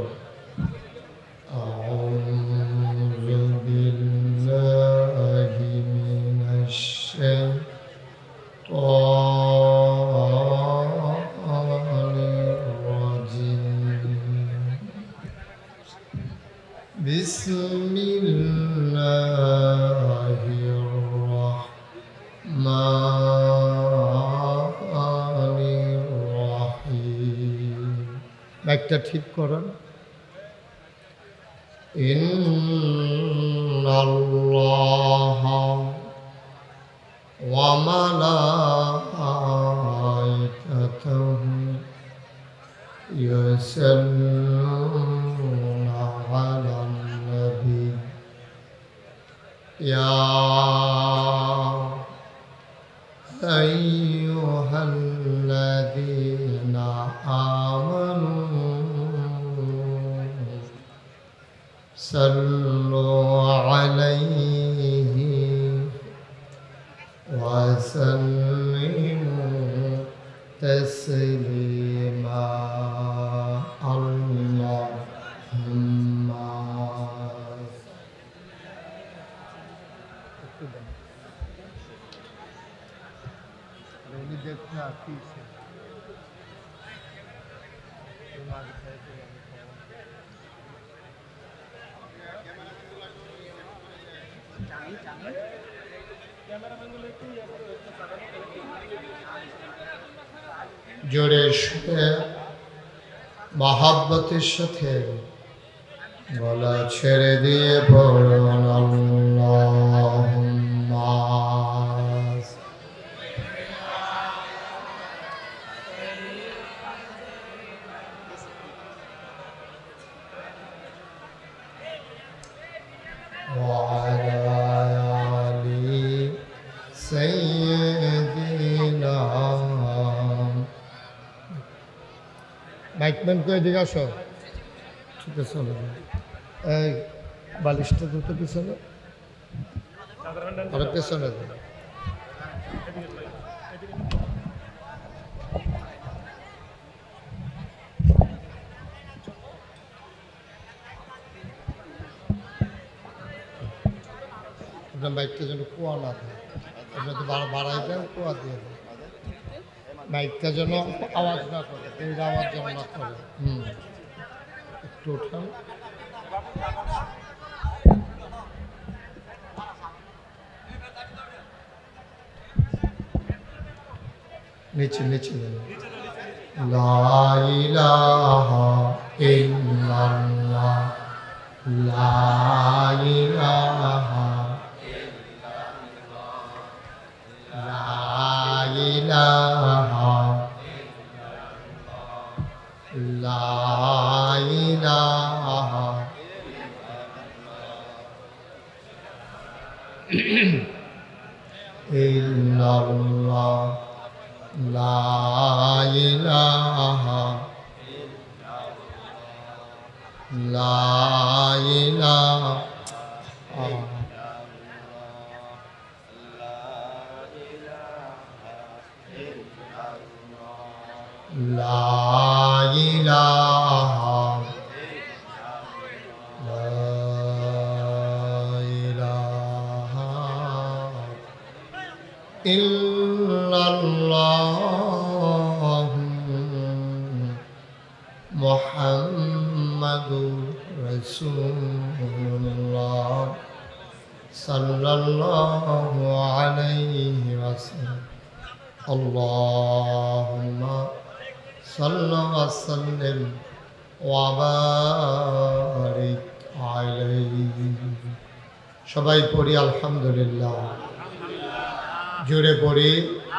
أعوذ بالله من الشيطان الرجيم. بسم الله الرحمن الرحيم. একটা ঠিক করেন। إن الله وملائكته يصلون على النبي يا أيها الذين آمنوا صلوا عليه وسلموا تسليما اللهم জোরে সুরে মহাব্বতের সাথে গলা ছেড়ে দিয়ে পড়ুন আল্লাহুম্মা وعلى آل سيدنا মাইকম্যান কই দিকে আসো ঠিক আছে চলো এই বালিশটা দুটো পিছনে আর পেছনে দাও আপনার বাইকটা যেন কুয়া না দেয় আপনি তো বাড়াই দেন কুয়া দিয়ে দেন বাইকটা যেন আওয়াজ না করে এই আওয়াজ যেন না করে একটু ওঠান নিচে নিচে লা ইলাহা ইল্লাল্লাহ লা ইলাহা লা ইলাহা লা ইলাহা ইল্লাল্লাহ লা ইলাহা লা ইলাহা لا إله لا إله إلا الله محمد رسول الله صلى الله عليه وسلم اللهم صل وسلم وبارك عليه সবাই পড়ি আলহামদুলিল্লাহ জোরে পড়ি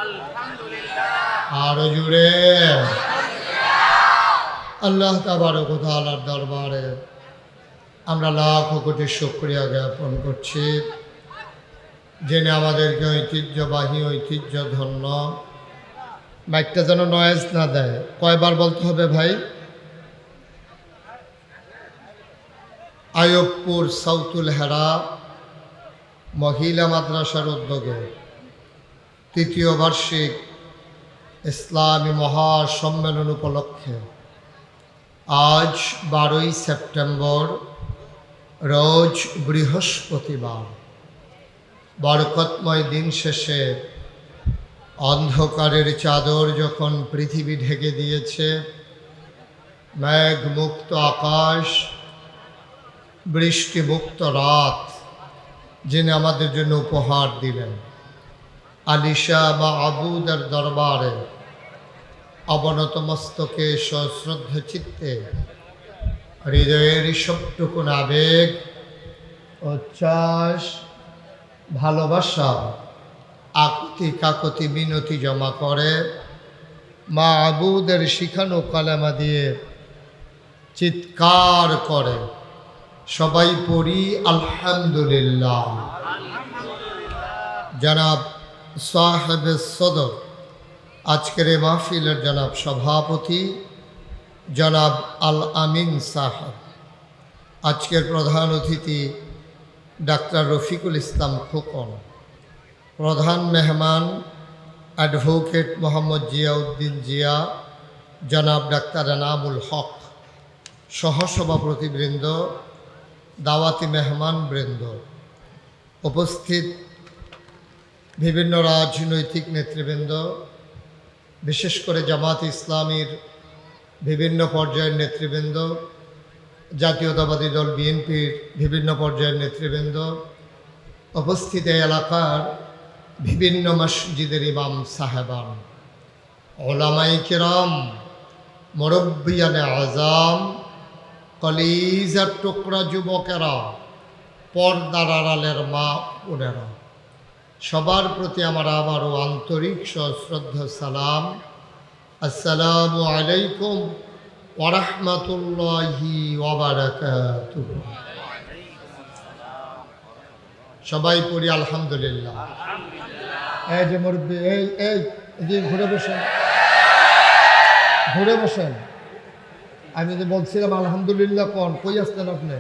আলহামদুলিল্লাহ আরো জোরে আল্লাহ তাবারক ওয়া তাআলার দরবারে আমরা লাখ কোটি শুকরিয়া জ্ঞাপন করছি যিনি আমাদেরকে ঐতিহ্যবাহী ঐতিহ্যধন্য মাইকটা যেন নয়েজ না দেয় কয়বার বলতে হবে ভাই আয়বপুর সাউতুল হেরা মহিলা মাদ্রাসার উদ্যোগে তৃতীয় বার্ষিক ইসলামী মহাসম্মেলন উপলক্ষে আজ 12ই সেপ্টেম্বর রোজ বৃহস্পতিবার বরকতময় দিন শেষে অন্ধকারের চাদর যখন পৃথিবী ঢেকে দিয়েছে মেঘমুক্ত আকাশ বৃষ্টিমুক্ত রাত যিনি আমাদের জন্য উপহার দিলেন আলিশা বা আবুদের দরবারে অবনত মস্তকে সশ্রদ্ধ চিত্তে হৃদয়ের সবটুকুন আবেগ, উচ্ছ্বাস, ভালোবাসা, আকুতি কাকুতি মিনতি জমা করে মাবুদের শিখানো কালেমা দিয়ে চিৎকার করে সবাই পড়ি আলহামদুলিল্লাহ। জনাব সাহেবে সদর, আজকের এই মাহফিলের জনাব সভাপতি জনাব আল আমিন সাহেব, আজকের প্রধান অতিথি ডাক্তার রফিকুল ইসলাম খোকন, প্রধান মেহমান অ্যাডভোকেট মোহাম্মদ জিয়াউদ্দিন জিয়া, জনাব ডাক্তার এনামুল হক, সহসভাপতিবৃন্দ, দাওয়াতি মেহমানবৃন্দ, উপস্থিত বিভিন্ন রাজনৈতিক নেতৃবৃন্দ, বিশেষ করে জামাত ইসলামীর বিভিন্ন পর্যায়ের নেতৃবৃন্দ, জাতীয়তাবাদী দল বিএনপির বিভিন্ন পর্যায়ের নেতৃবৃন্দ, উপস্থিত এই এলাকার বিভিন্ন মসজিদের ইমাম সাহেবান, ওলামাই কিরাম, মুরব্বিয়ানে আজাম, কলিজার টুকরা যুবকেরা, পর্দার আড়ালের মা বোনেরা, সবার প্রতি আমার আবারও আন্তরিক সশ্রদ্ধা সালাম। আসসালামু আলাইকুম ওয়া রাহমাতুল্লাহি ওয়া বারাকাতুহু। সবাই পড়ি আলহামদুলিল্লাহ। এই যে মুরব্বি, এই ঘুরে বসেন, ঘুরে বসেন। আমি যে বলছিলাম আলহামদুলিল্লাহ কোন, কই আসতেন আপনি?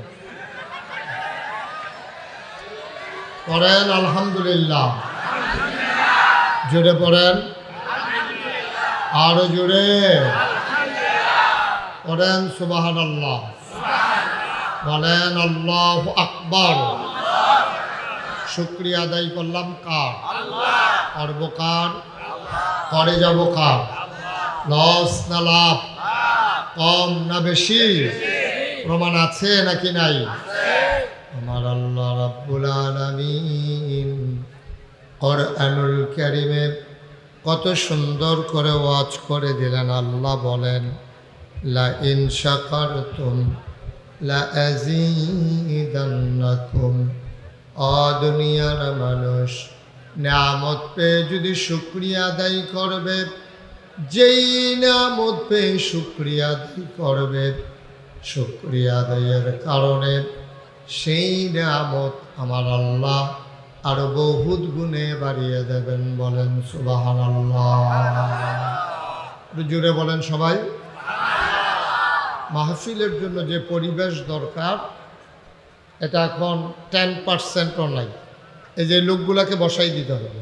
পড়েন আলহামদুলিল্লাহ, জোরে পড়েন, আরো জোরে পড়েন সুবহানাল্লাহ, বলেন আল্লাহু আকবার। শুকরিয়া আদায় করলাম কার? করব কার? করে যাব কার? লস না লাভ? কম না বেশি? প্রমাণ আছে নাকি নাই? আমার আল্লাহ রাব্বুল আলামিন কোরআনুল কারীমে কত সুন্দর করে ওয়াজ করে দিলেন। আল্লাহ বলেন, লা ইন শাকারতুম লা আযীদান্নাকুম। দুনিয়ার মানুষ নিয়ামত পেয়ে যদি শুকরিয়া আদায় করবে, যেই নিয়ামত পেয়ে শুকরিয়া আদায় করবে, শুকরিয়া আদায়ের কারণে সেই নিয়ামত আমার আল্লাহ আরো বহুত গুণে বাড়িয়ে দেবেন। বলেন সুবহানাল্লাহ, জোরে বলেন সবাই। মাহফিলের জন্য যে পরিবেশ দরকার এটা এখন 10%ও নাই। এই যে লোকগুলাকে বসাই দিতে হবে।